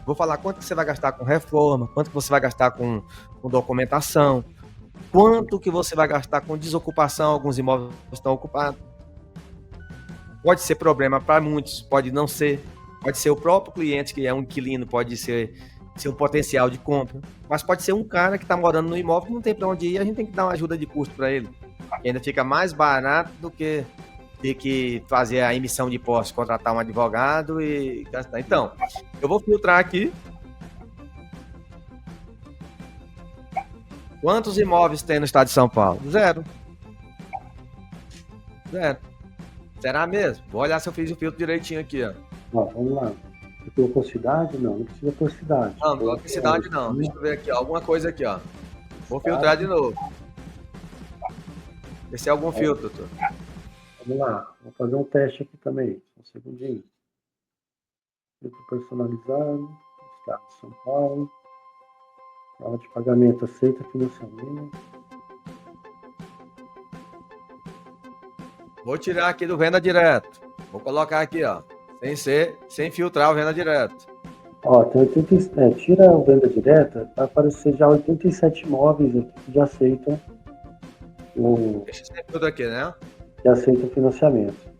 Vou falar quanto que você vai gastar com reforma, quanto que você vai gastar com documentação, quanto que você vai gastar com desocupação, alguns imóveis estão ocupados. Pode ser problema para muitos, pode não ser. Pode ser o próprio cliente que é um inquilino, pode ser um potencial de compra. Mas pode ser um cara que está morando no imóvel que não tem para onde ir, a gente tem que dar uma ajuda de custo para ele. E ainda fica mais barato do que ter que fazer a emissão de posse, contratar um advogado e gastar. Então, eu vou filtrar aqui. Quantos imóveis tem no estado de São Paulo? 0. Será mesmo? Vou olhar se eu fiz o filtro direitinho aqui, ó. Ó, vamos lá. Você colocou cidade? Não precisa por cidade. Não coloquei cidade não. Deixa eu ver aqui, ó. Alguma coisa aqui, ó. Vou filtrar de novo. Esse é algum filtro, doutor. Vamos lá, vou fazer um teste aqui também, um segundinho. Filtro personalizado, estado de São Paulo. Forma de pagamento aceita financiamento. Vou tirar aqui do venda direto. Vou colocar aqui, ó. Sem filtrar o venda direto. Ó, tem 87. Tira o venda direta, vai aparecer já 87 imóveis aqui que já aceitam Deixa esse filtro aqui, né? Que aceita o financiamento.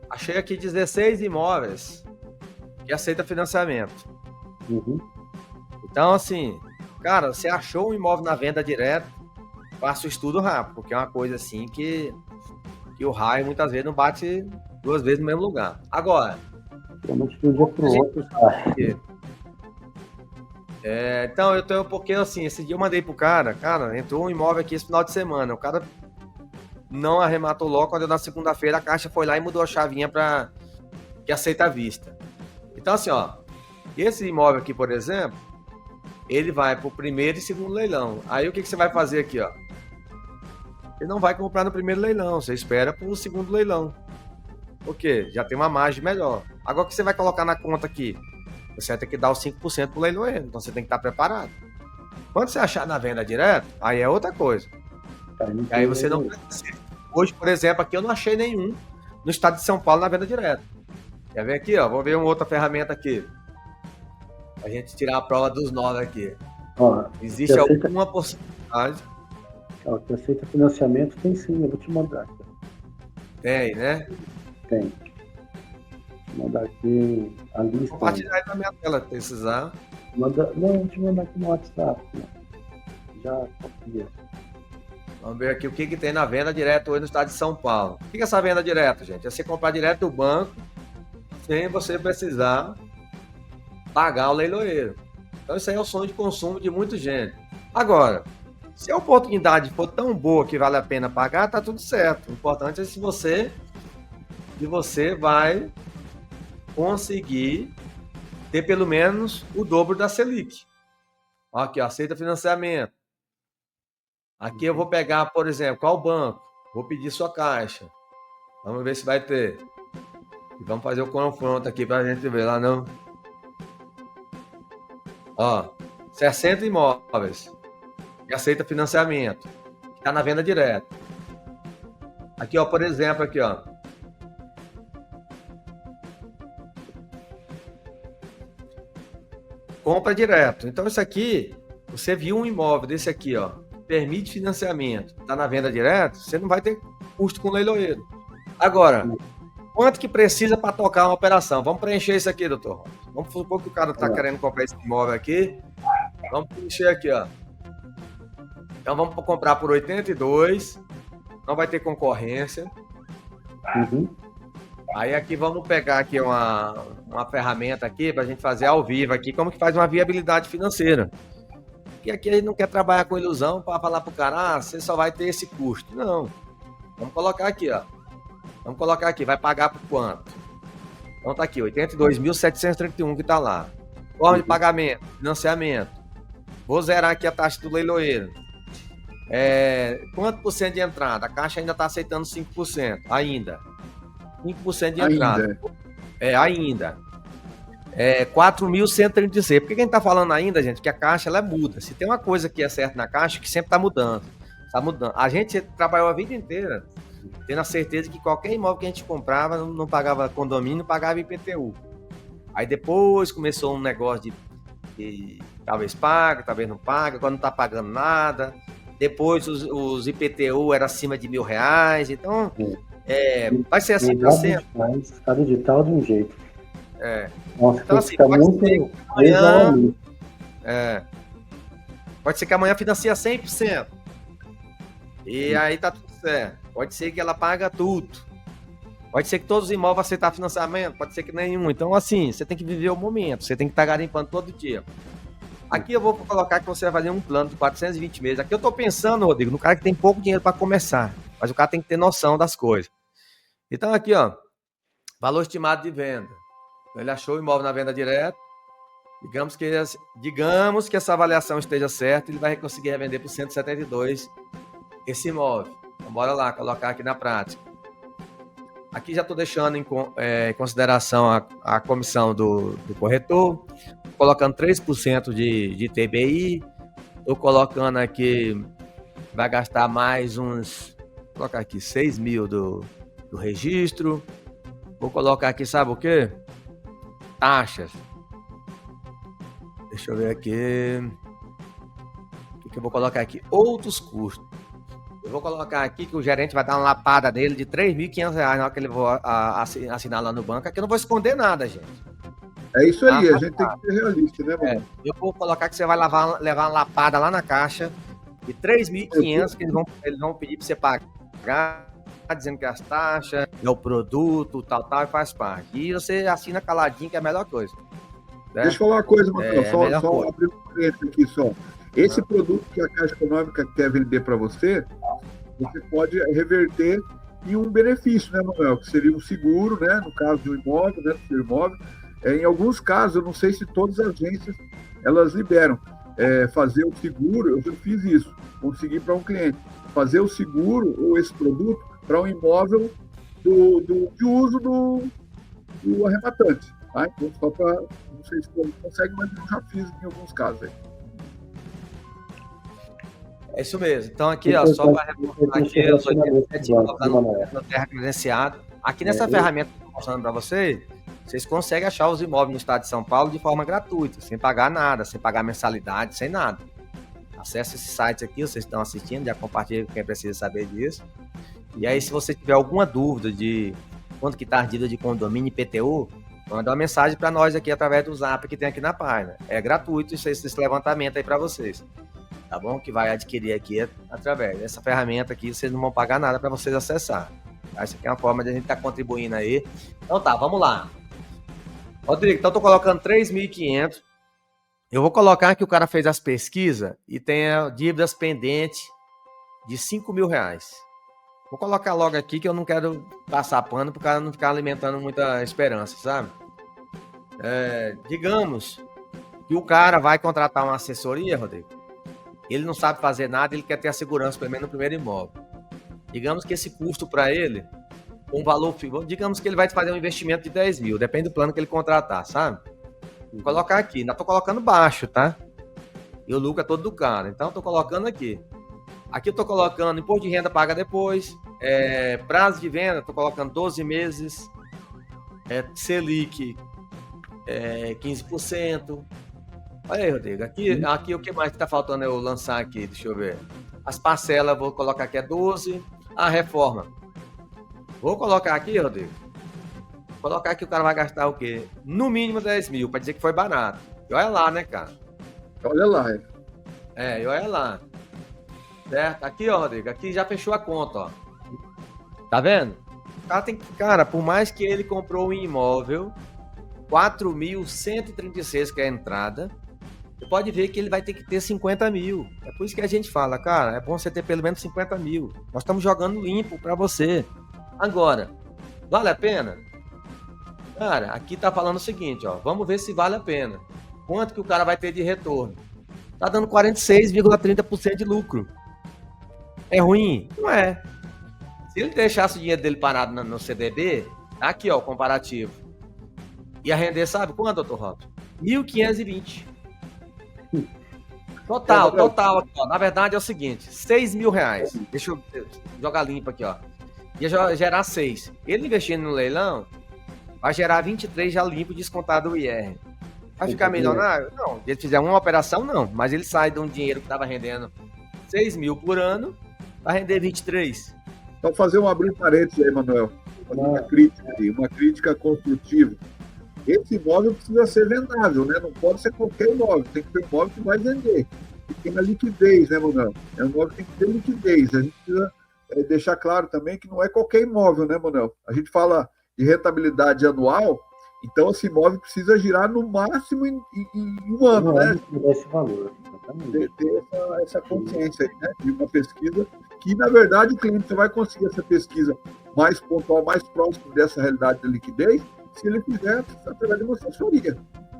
Achei aqui 16 imóveis que aceita financiamento. Uhum. Então, assim, cara, você achou um imóvel na venda direta, faça o estudo rápido, porque é uma coisa assim que o raio muitas vezes não bate 2 vezes no mesmo lugar. Agora, realmente de um dia para o outro, tá? Então, eu tenho porque assim, esse dia eu mandei pro cara, entrou um imóvel aqui esse final de semana, o cara não arrematou logo, quando eu, na segunda-feira a Caixa foi lá e mudou a chavinha para que aceita à vista. Então, assim, ó, esse imóvel aqui, por exemplo, ele vai pro primeiro e segundo leilão. Aí o que você vai fazer aqui, ó? Você não vai comprar no primeiro leilão, você espera pro segundo leilão. Por quê? Já tem uma margem melhor. Agora o que você vai colocar na conta aqui? Você vai ter que dar os 5% pro leiloeiro, então você tem que estar preparado. Quando você achar na venda direto, aí é outra coisa. E aí você não... Hoje, por exemplo, aqui eu não achei nenhum no estado de São Paulo na venda direta. Quer ver aqui, ó? Vou ver uma outra ferramenta aqui. A gente tirar a prova dos 9 aqui. Ó, existe alguma possibilidade? Ó, que aceita financiamento tem sim, eu vou te mandar. Tem, né? Tem. Vou mandar aqui a lista. Compartilhar aí na minha tela, precisar. Não, vou te mandar aqui no WhatsApp. Né? Já copia. Vamos ver aqui o que tem na venda direta hoje no estado de São Paulo. O que é essa venda direta, gente? É você comprar direto do banco sem você precisar pagar o leiloeiro. Então isso aí é o sonho de consumo de muita gente. Agora, se a oportunidade for tão boa que vale a pena pagar, tá tudo certo. O importante é se você vai conseguir ter pelo menos o dobro da Selic. Aqui, ó, aceita financiamento. Aqui eu vou pegar, por exemplo, qual banco? Vou pedir sua Caixa. Vamos ver se vai ter. E vamos fazer o confronto aqui pra gente ver lá, não. Ó, 60 imóveis. Que aceita financiamento. Que tá na venda direta. Aqui, ó, por exemplo, aqui, ó. compra direto. Então isso aqui, você viu um imóvel desse aqui, ó, permite financiamento, está na venda direto, você não vai ter custo com o leiloeiro. Agora, quanto que precisa para tocar uma operação? Vamos preencher isso aqui, doutor. Vamos supor que o cara está querendo comprar esse imóvel aqui. Vamos preencher aqui, ó. Então vamos comprar por 82, não vai ter concorrência. Uhum. Aí aqui vamos pegar aqui uma ferramenta aqui para a gente fazer ao vivo aqui, como que faz uma viabilidade financeira. Porque aqui a gente não quer trabalhar com ilusão para falar para o cara, você só vai ter esse custo. Não. Vamos colocar aqui, ó. Vamos colocar aqui, vai pagar por quanto? Então tá aqui, 82.731 que tá lá. Forma de pagamento, financiamento. Vou zerar aqui a taxa do leiloeiro. Quanto por cento de entrada? A Caixa ainda está aceitando 5%. Ainda. 5% de entrada. Ainda. 4.136. Por que a gente tá falando ainda, gente? Que a Caixa, ela muda. Se tem uma coisa que é certa na Caixa, que sempre está mudando. Está mudando. A gente trabalhou a vida inteira tendo a certeza que qualquer imóvel que a gente comprava não pagava condomínio, não pagava IPTU. Aí depois começou um negócio de talvez paga, talvez não paga, agora não está pagando nada. Depois os IPTU eram acima de R$1.000. Então, vai ser assim para sempre. Cada edital de um jeito. Nossa, então, assim, pode ser que amanhã, pode ser que amanhã financia 100%. E aí tá tudo certo. Pode ser que ela paga tudo. Pode ser que todos os imóveis aceitar financiamento, pode ser que nenhum. Então, assim, você tem que viver o momento, você tem que estar garimpando todo dia. Aqui eu vou colocar que você vai fazer um plano de 420 meses. Aqui eu tô pensando, Rodrigo, no cara que tem pouco dinheiro para começar, mas o cara tem que ter noção das coisas. Então, aqui, ó, valor estimado de venda. Ele achou o imóvel na venda direta. Digamos que essa avaliação esteja certa, ele vai conseguir revender por 172 esse imóvel. Então, bora lá, colocar aqui na prática. Aqui já estou deixando em consideração a comissão do corretor, colocando 3% de TBI, estou colocando aqui, vai gastar mais uns, vou colocar aqui 6 mil do registro, vou colocar aqui, sabe o quê? Taxas. Deixa eu ver aqui, o que eu vou colocar aqui? Outros custos. Eu vou colocar aqui que o gerente vai dar uma lapada nele de R$3.500 na hora que ele for assinar lá no banco. Aqui eu não vou esconder nada, gente. É isso aí, a gente tem que ser realista, né, mano? Eu vou colocar que você vai levar uma lapada lá na Caixa de R$3.500 que eles vão pedir para você pagar, dizendo que as taxas, é o produto, tal, e faz parte. E você assina caladinho, que é a melhor coisa. Né? Deixa eu falar uma coisa, Matheus, só abrir um parênteses aqui só. Esse produto que a Caixa Econômica quer vender para você pode reverter em um benefício, né, Manuel? Que seria um seguro, né? No caso de um imóvel, né? Do seu imóvel. Em alguns casos, eu não sei se todas as agências elas liberam fazer o seguro. Eu já fiz isso, consegui para um cliente fazer o seguro ou esse produto para um imóvel de uso do arrematante. Tá? Então, só para, não sei se consegue, mas eu já fiz em alguns casos aí. É isso mesmo. Então aqui, ó, só para reforçar aqui, os 87 imóveis na terra credenciada. Aqui nessa ferramenta que eu estou mostrando para vocês conseguem achar os imóveis no estado de São Paulo de forma gratuita, sem pagar nada, sem pagar mensalidade, sem nada. Acesse esse site aqui, vocês estão assistindo, já compartilha com quem precisa saber disso. E aí, se você tiver alguma dúvida de quanto que está a dívida de condomínio e IPTU, manda uma mensagem para nós aqui através do Zap que tem aqui na página. É gratuito esse levantamento aí para vocês. Tá bom? Que vai adquirir aqui através dessa ferramenta aqui, vocês não vão pagar nada para vocês acessar. Essa aqui é uma forma de a gente estar contribuindo aí. Então tá, vamos lá. Rodrigo, então eu tô colocando 3.500. Eu vou colocar que o cara fez as pesquisas e tenha dívidas pendentes de R$5.000. Vou colocar logo aqui que eu não quero passar pano para o cara não ficar alimentando muita esperança, sabe? Digamos que o cara vai contratar uma assessoria, Rodrigo. Ele não sabe fazer nada, ele quer ter a segurança, pelo menos no primeiro imóvel. Digamos que esse custo para ele, um valor, digamos que ele vai fazer um investimento de 10 mil, depende do plano que ele contratar, sabe? Vou colocar aqui, ainda tô colocando baixo, tá? E o lucro é todo do cara, então tô colocando aqui. Aqui eu tô colocando imposto de renda paga depois, prazo de venda, tô colocando 12 meses, Selic 15%, Olha aí, Rodrigo. Aqui o que mais que tá faltando eu lançar aqui? Deixa eu ver. As parcelas, vou colocar aqui é 12. A reforma. Vou colocar aqui, Rodrigo. Vou colocar que o cara vai gastar o quê? No mínimo 10 mil, pra dizer que foi barato. E olha lá, né, cara? Olha lá. E olha lá. Certo? Aqui, ó, Rodrigo. Aqui já fechou a conta, ó. Tá vendo? O cara cara, por mais que ele comprou um imóvel, 4.136, que é a entrada, você pode ver que ele vai ter que ter 50 mil. É por isso que a gente fala, cara, é bom você ter pelo menos 50 mil. Nós estamos jogando limpo para você. Agora, vale a pena? Cara, aqui tá falando o seguinte, ó. Vamos ver se vale a pena. Quanto que o cara vai ter de retorno? Tá dando 46,30% de lucro. É ruim? Não é. Se ele deixasse o dinheiro dele parado no CDB, aqui, ó, o comparativo. Ia render, sabe quanto, doutor Robson? 1.520. Total. Aqui, ó. Na verdade é o seguinte, 6 mil reais. Deixa eu jogar limpo aqui, ó. Ia gerar 6. Ele investindo no leilão, vai gerar 23 já limpo, descontado do IR. Vai ficar milionário? Não. Se ele fizer uma operação, não. Mas ele sai de um dinheiro que estava rendendo 6 mil por ano, vai render 23. Então, fazer um abrir parênteses aí, Manuel. Fazer uma crítica construtiva. Esse imóvel precisa ser vendável, né? Não pode ser qualquer imóvel. Tem que ser um imóvel que vai vender. E tem a liquidez, né, Manuel? É um imóvel que tem que ter liquidez. A gente precisa deixar claro também que não é qualquer imóvel, né, Manuel? A gente fala de rentabilidade anual, então esse imóvel precisa girar no máximo em um ano, né? Esse valor. Ter essa consciência aí, né? De uma pesquisa que, na verdade, o cliente só vai conseguir essa pesquisa mais pontual, mais próximo dessa realidade da liquidez, se ele fizer através de uma assessoria,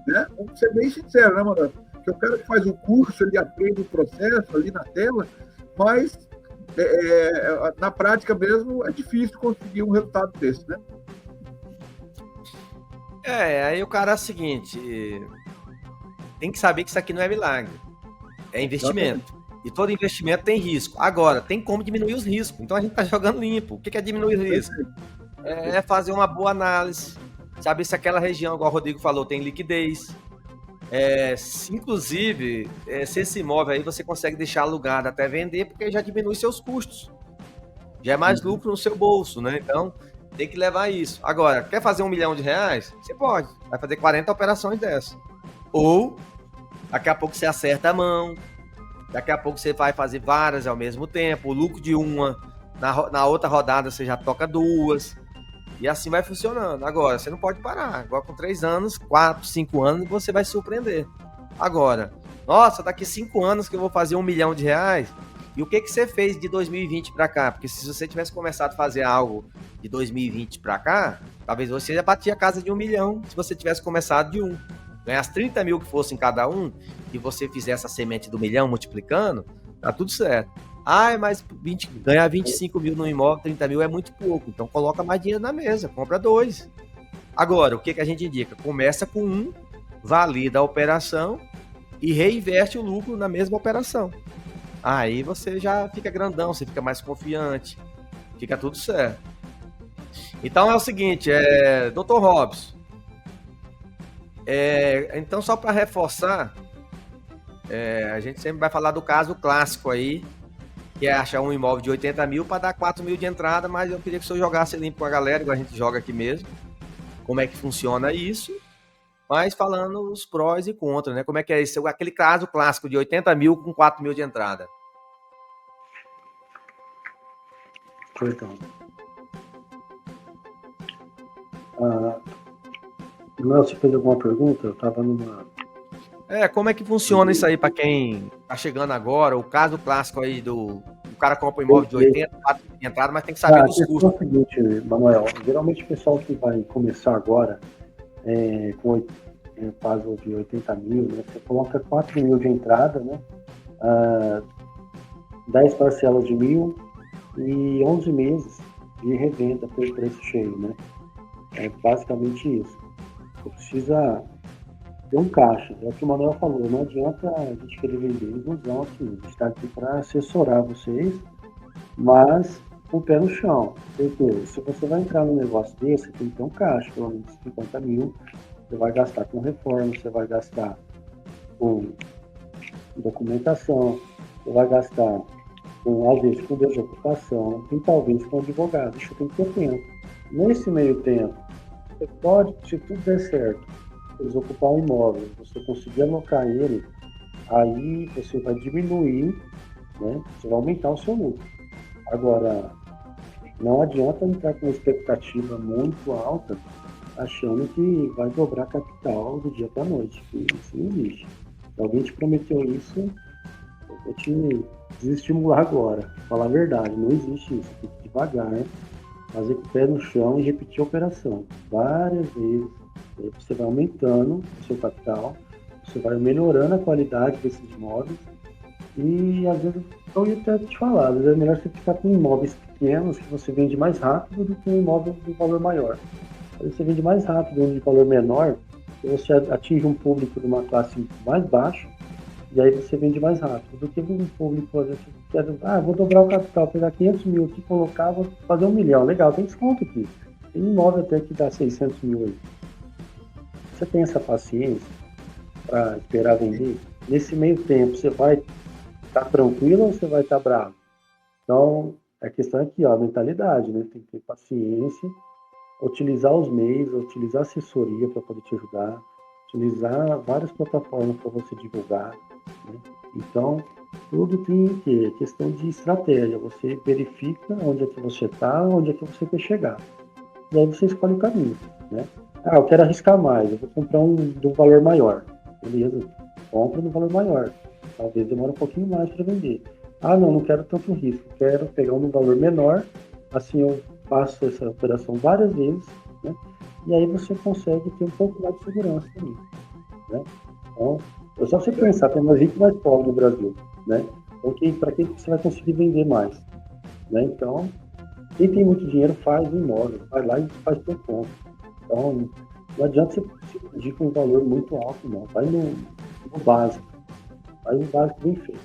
né? Vamos ser bem sincero, né, Manuel? Porque o cara que faz o curso, ele aprende o processo ali na tela, mas na prática mesmo é difícil conseguir um resultado desse, né? Aí o cara é o seguinte, tem que saber que isso aqui não é milagre, é investimento. E todo investimento tem risco. Agora, tem como diminuir os riscos. Então a gente tá jogando limpo. O que é diminuir os riscos? É fazer uma boa análise, saber se aquela região, igual o Rodrigo falou, tem liquidez. Inclusive, se esse imóvel aí você consegue deixar alugado até vender, porque já diminui seus custos. Já é mais lucro no seu bolso, né? Então, tem que levar isso. Agora, quer fazer R$1 milhão? Você pode. Vai fazer 40 operações dessas. Ou, daqui a pouco você acerta a mão. Daqui a pouco você vai fazer várias ao mesmo tempo. O lucro de uma, na outra rodada você já toca duas. E assim vai funcionando. Agora, você não pode parar. Agora, com 3 anos, 4, 5 anos, você vai se surpreender. Agora, nossa, daqui 5 anos que eu vou fazer R$1 milhão. E o que você fez de 2020 para cá? Porque se você tivesse começado a fazer algo de 2020 para cá, talvez você já batia a casa de R$1 milhão se você tivesse começado de 1. Ganhasse 30 mil que fossem cada um, e você fizesse a semente do R$1 milhão multiplicando, tá tudo certo. Mas ganhar 25 mil no imóvel, 30 mil é muito pouco. Então coloca mais dinheiro na mesa, compra 2. Agora, o que a gente indica? Começa com 1, valida a operação e reinveste o lucro na mesma operação. Aí você já fica grandão, você fica mais confiante, fica tudo certo. Então é o seguinte, Dr. Robson, então só para reforçar, a gente sempre vai falar do caso clássico aí, que é achar um imóvel de 80 mil para dar 4 mil de entrada, mas eu queria que o senhor jogasse limpo com a galera, igual a gente joga aqui mesmo, como é que funciona isso, mas falando os prós e contras, né? Como é que é isso? Aquele caso clássico de 80 mil com 4 mil de entrada. Então. Não, você fez alguma pergunta? Eu estava numa... Como é que funciona isso aí para quem tá chegando agora? O caso clássico aí o cara compra um imóvel de 80, 4 mil de entrada, mas tem que saber dos custos. É o seguinte, Manuel, geralmente o pessoal que vai começar agora com quase de 80 mil, né, você coloca 4 mil de entrada, né, 10 parcelas de 1.000 e 11 meses de revenda pelo preço cheio, né? É basicamente isso. Você precisa ter um caixa. É o que o Manuel falou, não adianta a gente querer vender ilusão aqui. A gente está aqui para assessorar vocês, mas com o pé no chão. Porque se você vai entrar num negócio desse, tem que ter um caixa, pelo menos 50 mil. Você vai gastar com reforma, você vai gastar com documentação, você vai gastar às vezes com desocupação e talvez com advogado. Isso tem que ter tempo. Nesse meio tempo, você pode, se tudo der certo, desocupar um imóvel, você conseguir alocar ele, aí você vai diminuir, né? Você vai aumentar o seu lucro. Agora, não adianta entrar com uma expectativa muito alta, achando que vai dobrar capital do dia para a noite. Isso não existe. Se alguém te prometeu isso, eu vou te desestimular agora. Falar a verdade, não existe isso. Tem que ir devagar, fazer com o pé no chão e repetir a operação várias vezes. Aí você vai aumentando o seu capital, você vai melhorando a qualidade desses imóveis e às vezes, eu ia até te falar, às vezes é melhor você ficar com imóveis pequenos que você vende mais rápido do que um imóvel de valor maior. Às vezes você vende mais rápido um de valor menor e você atinge um público de uma classe mais baixa e aí você vende mais rápido do que um público, às vezes, que vou dobrar o capital, pegar 500 mil aqui, colocar, vou fazer 1 milhão. Legal, tem desconto aqui. Tem imóvel até que dá 600 mil aí. Você tem essa paciência para esperar vender? Nesse meio tempo, você vai estar tranquilo ou você vai estar bravo? Então, a questão é aqui, a mentalidade, né? Tem que ter paciência, utilizar os meios, utilizar assessoria para poder te ajudar, utilizar várias plataformas para você divulgar, né? Então, tudo tem que ter questão de estratégia. Você verifica onde é que você está, onde é que você quer chegar. E aí você escolhe o caminho, né? Eu quero arriscar mais, eu vou comprar de um valor maior. Beleza, compra no valor maior. Talvez demore um pouquinho mais para vender. Não quero tanto risco, quero pegar um valor menor, assim eu faço essa operação várias vezes, né? E aí você consegue ter um pouco mais de segurança também, né? Então, é só você pensar, tem mais rico e mais pobre no Brasil, né? Então, para quem você vai conseguir vender mais, né? Então, quem tem muito dinheiro faz imóvel, vai lá e faz por conta. Então, não adianta você se pedir com um valor muito alto, não. Vai no básico. Faz um básico bem feito.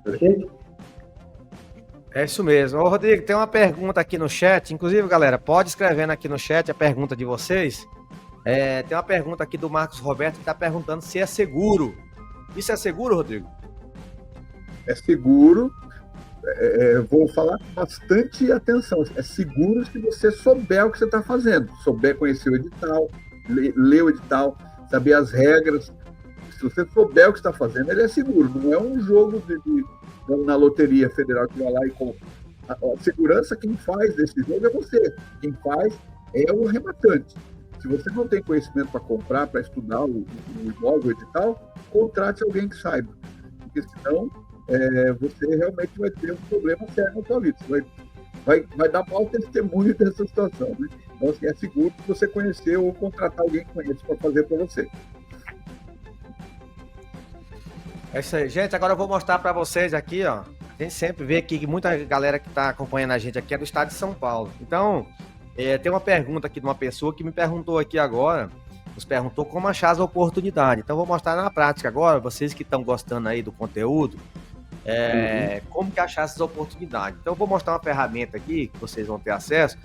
Perfeito? É isso mesmo. Ô, Rodrigo, tem uma pergunta aqui no chat. Inclusive, galera, pode escrevendo aqui no chat a pergunta de vocês. Tem uma pergunta aqui do Marcos Roberto que está perguntando se é seguro. Isso é seguro, Rodrigo? É seguro. Vou falar com bastante atenção. É seguro se você souber o que você está fazendo, souber conhecer o edital, ler o edital, saber as regras. Se você souber o que está fazendo, ele é seguro. Não é um jogo na Loteria Federal que vai lá e compra. A segurança, quem faz desse jogo é você. Quem faz é o arrematante. Se você não tem conhecimento para comprar, para estudar o imóvel, o edital, contrate alguém que saiba. Porque senão você realmente vai ter um problema sério na sua vida. Você vai dar mau testemunho dessa situação, né? Então, assim, é seguro se você conhecer ou contratar alguém que conheça para fazer para você. É isso aí, gente. Agora eu vou mostrar para vocês aqui, ó. A gente sempre vê aqui que muita galera que está acompanhando a gente aqui é do estado de São Paulo. Então, tem uma pergunta aqui de uma pessoa que me perguntou aqui agora, nos perguntou como achar as oportunidades. Então, eu vou mostrar na prática agora, vocês que estão gostando aí do conteúdo, como que achar essas oportunidades. Então, eu vou mostrar uma ferramenta aqui que vocês vão ter acesso,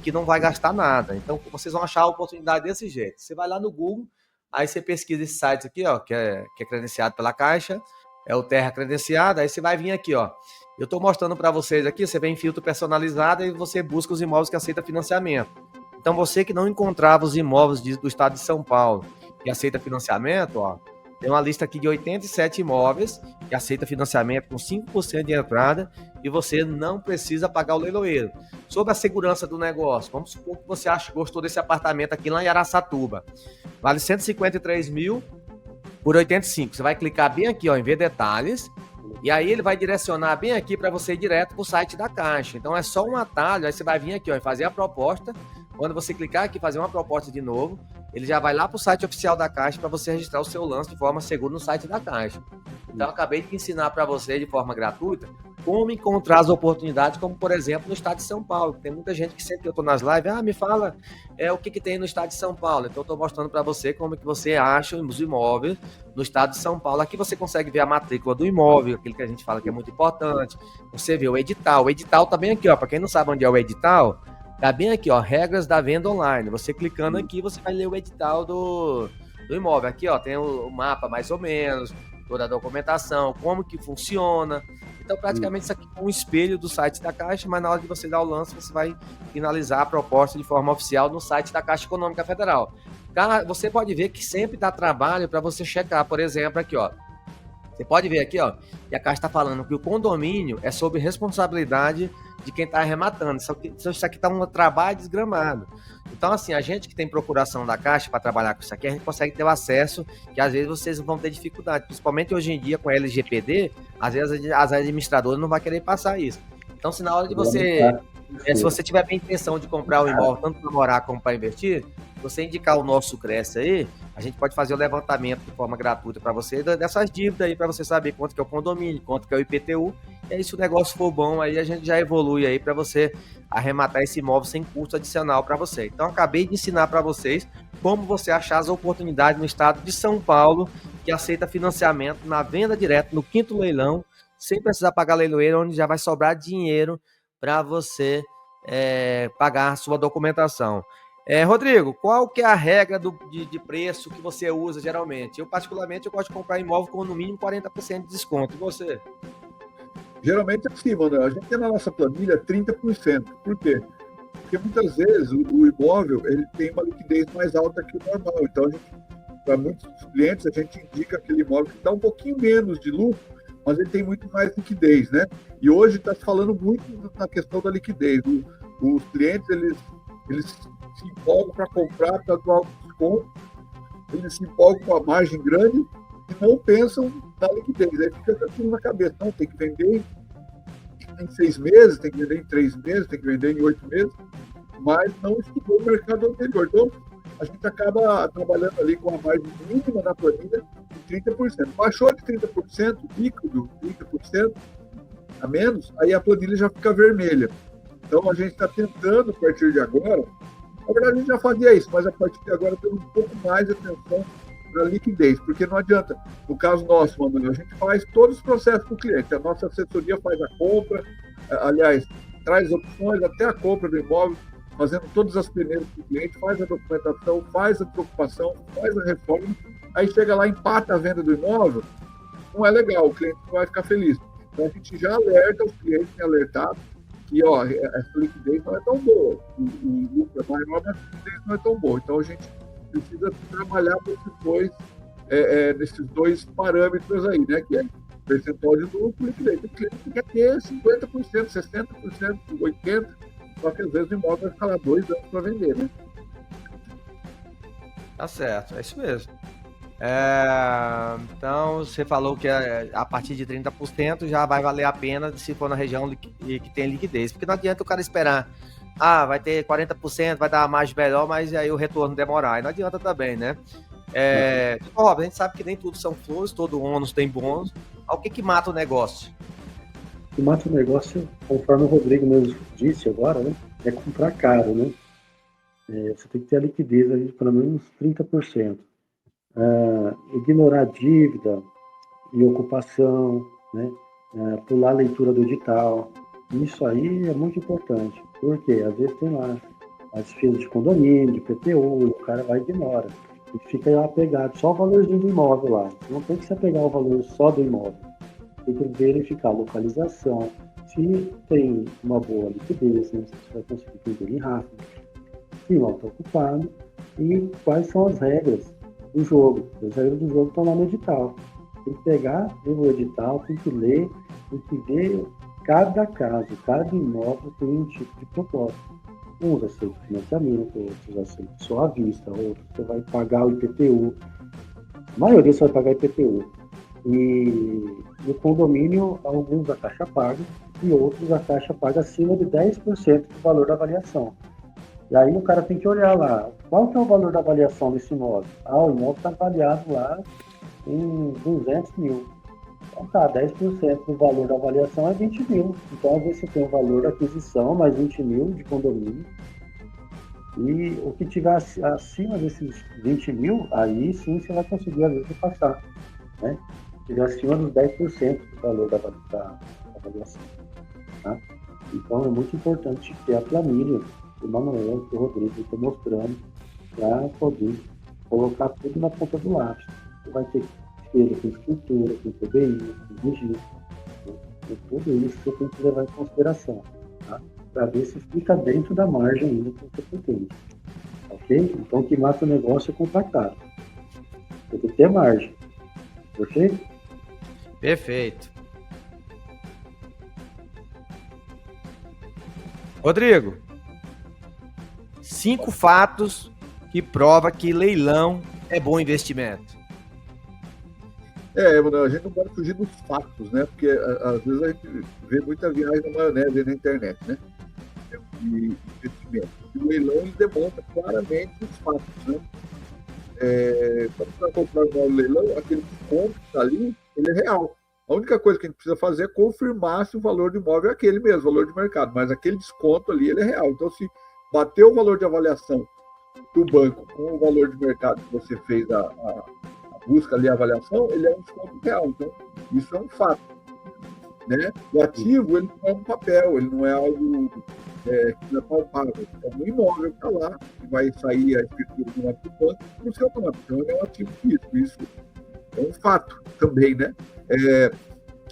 que não vai gastar nada. Então, vocês vão achar a oportunidade desse jeito. Você vai lá no Google, aí você pesquisa esse site aqui, ó, que é credenciado pela Caixa, é o Terra Credenciada, aí você vai vir aqui, ó. Eu estou mostrando para vocês aqui, você vem em filtro personalizado e você busca os imóveis que aceita financiamento. Então, você que não encontrava os imóveis do estado de São Paulo que aceita financiamento, ó, tem uma lista aqui de 87 imóveis que aceita financiamento com 5% de entrada e você não precisa pagar o leiloeiro. Sobre a segurança do negócio, vamos supor que você gostou desse apartamento aqui lá em Araçatuba. Vale 153 mil por 85. Você vai clicar bem aqui, ó, em ver detalhes, e aí ele vai direcionar bem aqui para você ir direto para o site da Caixa. Então é só um atalho, aí você vai vir aqui, ó, e fazer a proposta. Quando você clicar aqui, fazer uma proposta de novo, ele já vai lá para o site oficial da Caixa para você registrar o seu lance de forma segura no site da Caixa. Então eu acabei de ensinar para você de forma gratuita como encontrar as oportunidades, como por exemplo no estado de São Paulo. Tem muita gente que sempre que eu estou nas lives, me fala o que tem no estado de São Paulo. Então eu estou mostrando para você como que você acha os imóveis no estado de São Paulo. Aqui você consegue ver a matrícula do imóvel, aquilo que a gente fala que é muito importante. Você vê o edital. O edital tá bem aqui, ó. Para quem não sabe onde é o edital, tá bem aqui, ó, regras da venda online. Você clicando aqui, você vai ler o edital do imóvel. Aqui, ó, tem o mapa mais ou menos, toda a documentação, como que funciona. Então, praticamente, isso aqui é um espelho do site da Caixa, mas na hora de você dar o lance, você vai finalizar a proposta de forma oficial no site da Caixa Econômica Federal. Você pode ver que sempre dá trabalho para você checar, por exemplo, aqui, ó. Você pode ver aqui, ó, que a Caixa está falando que o condomínio é sob responsabilidade de quem está arrematando. Isso aqui está um trabalho desgramado. Então, assim, a gente que tem procuração da Caixa para trabalhar com isso aqui, a gente consegue ter o acesso, que às vezes vocês vão ter dificuldade. Principalmente hoje em dia com a LGPD, às vezes as administradoras não vão querer passar isso. Então, se na hora de você... se você tiver bem intenção de comprar o imóvel, tanto para morar como para investir, você indicar o nosso Cresce aí, a gente pode fazer o levantamento de forma gratuita para você dessas dívidas aí, para você saber quanto que é o condomínio, quanto que é o IPTU. E aí, se o negócio for bom, aí a gente já evolui aí para você arrematar esse imóvel sem custo adicional para você. Então, acabei de ensinar para vocês como você achar as oportunidades no estado de São Paulo, que aceita financiamento na venda direta, no 5º leilão, sem precisar pagar leiloeiro, onde já vai sobrar dinheiro para você pagar a sua documentação. Rodrigo, qual que é a regra de preço que você usa geralmente? Eu, particularmente, eu gosto de comprar imóvel com no mínimo 40% de desconto. E você? Geralmente é assim, Manuel. A gente tem na nossa planilha 30%. Por quê? Porque muitas vezes o imóvel ele tem uma liquidez mais alta que o normal. Então, para muitos clientes, a gente indica aquele imóvel que dá um pouquinho menos de lucro, mas ele tem muito mais liquidez, né? E hoje está se falando muito na questão da liquidez. Os clientes, eles se empolgam para comprar, para dar um desconto, eles se empolgam com a margem grande e não pensam na liquidez. Aí fica aquilo na cabeça, não, tem que vender em 6 meses, tem que vender em 3 meses, tem que vender em 8 meses, mas não estudou o mercado anterior. Então, a gente acaba trabalhando ali com a margem mínima na planilha de 30%. Baixou de 30%, líquido, 30% a menos, aí a planilha já fica vermelha. Então, a gente está tentando, a partir de agora, na verdade, a gente já fazia isso, mas a partir de agora temos um pouco mais de atenção para liquidez, porque não adianta. No caso nosso, Manuel, a gente faz todos os processos para o cliente. A nossa assessoria faz a compra, aliás, traz opções até a compra do imóvel, fazendo todas as peneiras para o cliente, faz a documentação, faz a preocupação, faz a reforma, aí chega lá, empata a venda do imóvel, não é legal, o cliente não vai ficar feliz. Então, a gente já alerta os clientes, tem alertado, que essa liquidez não é tão boa, o lucro é maior, mas a liquidez não é tão boa. Então, a gente precisa trabalhar nesses dois parâmetros aí, né? Que é percentual de lucro e liquidez. O cliente quer ter 50%, 60%, 80%, só que às vezes o imóvel vai ficar lá 2 anos para vender, né? Tá certo, é isso mesmo. Então, você falou que a partir de 30% já vai valer a pena se for na região que tem liquidez. Porque não adianta o cara esperar, vai ter 40%, vai dar uma margem melhor, mas aí o retorno demorar. E não adianta também, né? A gente sabe que nem tudo são flores, todo ônus tem bônus. O que mata o negócio? O que mata o negócio, conforme o Rodrigo mesmo disse agora, né? É comprar caro, né? Você tem que ter a liquidez aí de pelo menos 30%. Ignorar a dívida e ocupação, né? Pular a leitura do edital. Isso aí é muito importante, porque às vezes tem lá as despesas de condomínio, de PTU, o cara vai e ignora. E fica apegado só ao valorzinho do imóvel lá. Não tem que se apegar ao valor só do imóvel. Tem que verificar a localização, se tem uma boa liquidez, né? Se você vai conseguir vender rápido, se não está ocupado, e quais são as regras do jogo. As regras do jogo estão lá no edital. Tem que pegar o edital, tem que ler, tem que ver cada caso, cada imóvel tem um tipo de proposta. Uns aceitam financiamento, outros aceitam só à vista, outros você vai pagar o IPTU. A maioria você vai pagar IPTU. E no condomínio, alguns a Caixa paga e outros a Caixa paga acima de 10% do valor da avaliação. E aí o cara tem que olhar lá, qual que é o valor da avaliação desse imóvel? O imóvel está avaliado lá em 200 mil. Então tá, 10% do valor da avaliação é 20 mil. Então às vezes você tem o valor da aquisição mais 20 mil de condomínio. E o que tiver acima desses 20 mil, aí sim você vai conseguir às vezes passar, né? Se tiver acima dos 10% do valor da avaliação. Tá? Então é muito importante ter a planilha que o Manuel, que o Rodrigo estão mostrando para poder colocar tudo na ponta do lápis. Você vai ter despesa com escritura, com PBI, com registro, com tudo isso que você tem que levar em consideração, tá? Para ver se fica dentro da margem ainda que você pretende. Ok? Então, o que mata o negócio é comprar caro. Você tem que ter margem. Perfeito? Perfeito. Rodrigo, 5 fatos que provam que leilão é bom investimento. Manoel, a gente não pode fugir dos fatos, né? Porque às vezes a gente vê muita viagem na maionese aí na internet, né? De investimento. E o leilão ele demonstra claramente os fatos, né? Quando você vai comprar um imóvel no leilão, aquele desconto que está ali, ele é real. A única coisa que a gente precisa fazer é confirmar se o valor do imóvel é aquele mesmo, o valor de mercado. Mas aquele desconto ali, ele é real. Então, se bater o valor de avaliação do banco com o valor de mercado que você fez a busca ali, a avaliação, ele é um desconto real. Então, isso é um fato, né? O ativo, ele não é um papel, ele não é algo que é palpável. É um imóvel que está lá, que vai sair a escritura do nosso banco para o seu nome. Então, ele é um ativo físico. Isso é um fato também, né?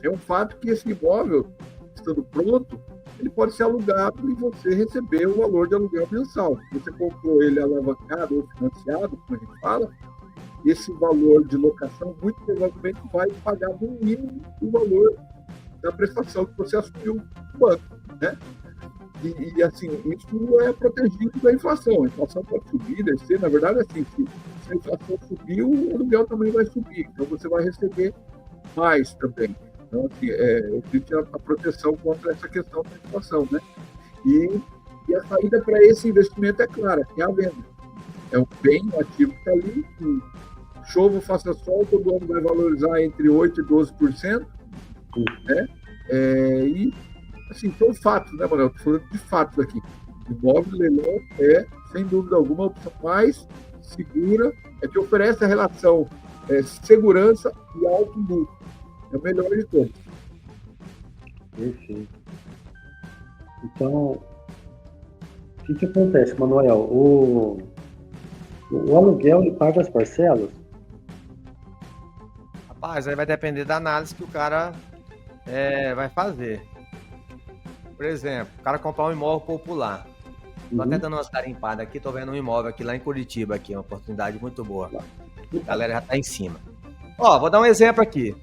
É um fato que esse imóvel, estando pronto, ele pode ser alugado e você receber o valor de aluguel mensal. Se você comprou ele alavancado ou financiado, como a gente fala, esse valor de locação muito provavelmente vai pagar no mínimo o valor da prestação que você assumiu no banco, né? E assim, isso é protegido da inflação. A inflação pode subir, descer. Na verdade, assim, se a inflação subir, o aluguel também vai subir. Então, você vai receber mais também. Então, assim, existe a proteção contra essa questão da inflação, né? E a saída para esse investimento é clara, que é a venda. É um bem, um ativo que está ali, que chova, faça sol, todo ano vai valorizar entre 8% e 12%, né? E, assim, são fatos, né, Manuel? Estou falando de fatos aqui. Imóvel leilão é, sem dúvida alguma, a opção mais segura, que oferece a relação segurança e alto lucro. É o melhor de todos. Perfeito. Então, o que acontece, Manuel? O aluguel, ele paga as parcelas? Rapaz, aí vai depender da análise que o cara vai fazer. Por exemplo, o cara comprar um imóvel popular. Tô até dando umas garimpadas aqui, tô vendo um imóvel aqui lá em Curitiba, aqui, uma oportunidade muito boa. A galera já tá em cima. Ó, vou dar um exemplo aqui.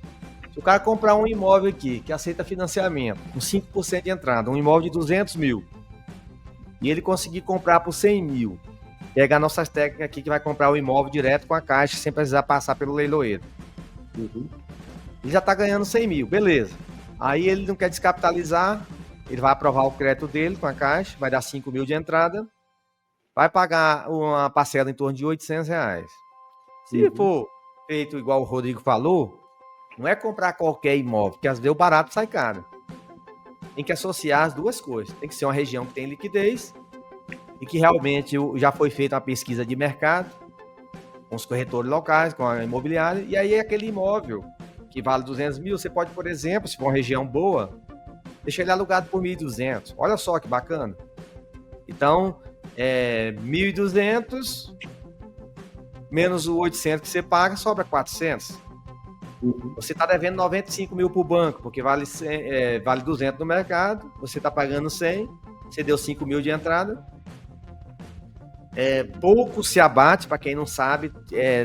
Se o cara comprar um imóvel aqui, que aceita financiamento, com 5% de entrada, um imóvel de 200 mil, e ele conseguir comprar por 100 mil, pegar nossas técnicas aqui, que vai comprar o imóvel direto com a Caixa, sem precisar passar pelo leiloeiro. Ele já tá ganhando 100 mil, beleza. Aí ele não quer descapitalizar, ele vai aprovar o crédito dele com a Caixa, vai dar 5 mil de entrada, vai pagar uma parcela em torno de R$800. Se for feito igual o Rodrigo falou, não é comprar qualquer imóvel, porque às vezes o barato sai caro. Tem que associar as duas coisas. Tem que ser uma região que tem liquidez e que realmente já foi feita uma pesquisa de mercado com os corretores locais, com a imobiliária, e aí aquele imóvel que vale 200 mil, você pode, por exemplo, se for uma região boa, deixar ele alugado por 1.200. Olha só que bacana. Então, 1.200 menos o 800 que você paga, sobra 400. Você está devendo 95 mil para o banco, porque vale 200 no mercado, você está pagando 100, você deu 5 mil de entrada. Pouco se abate, para quem não sabe,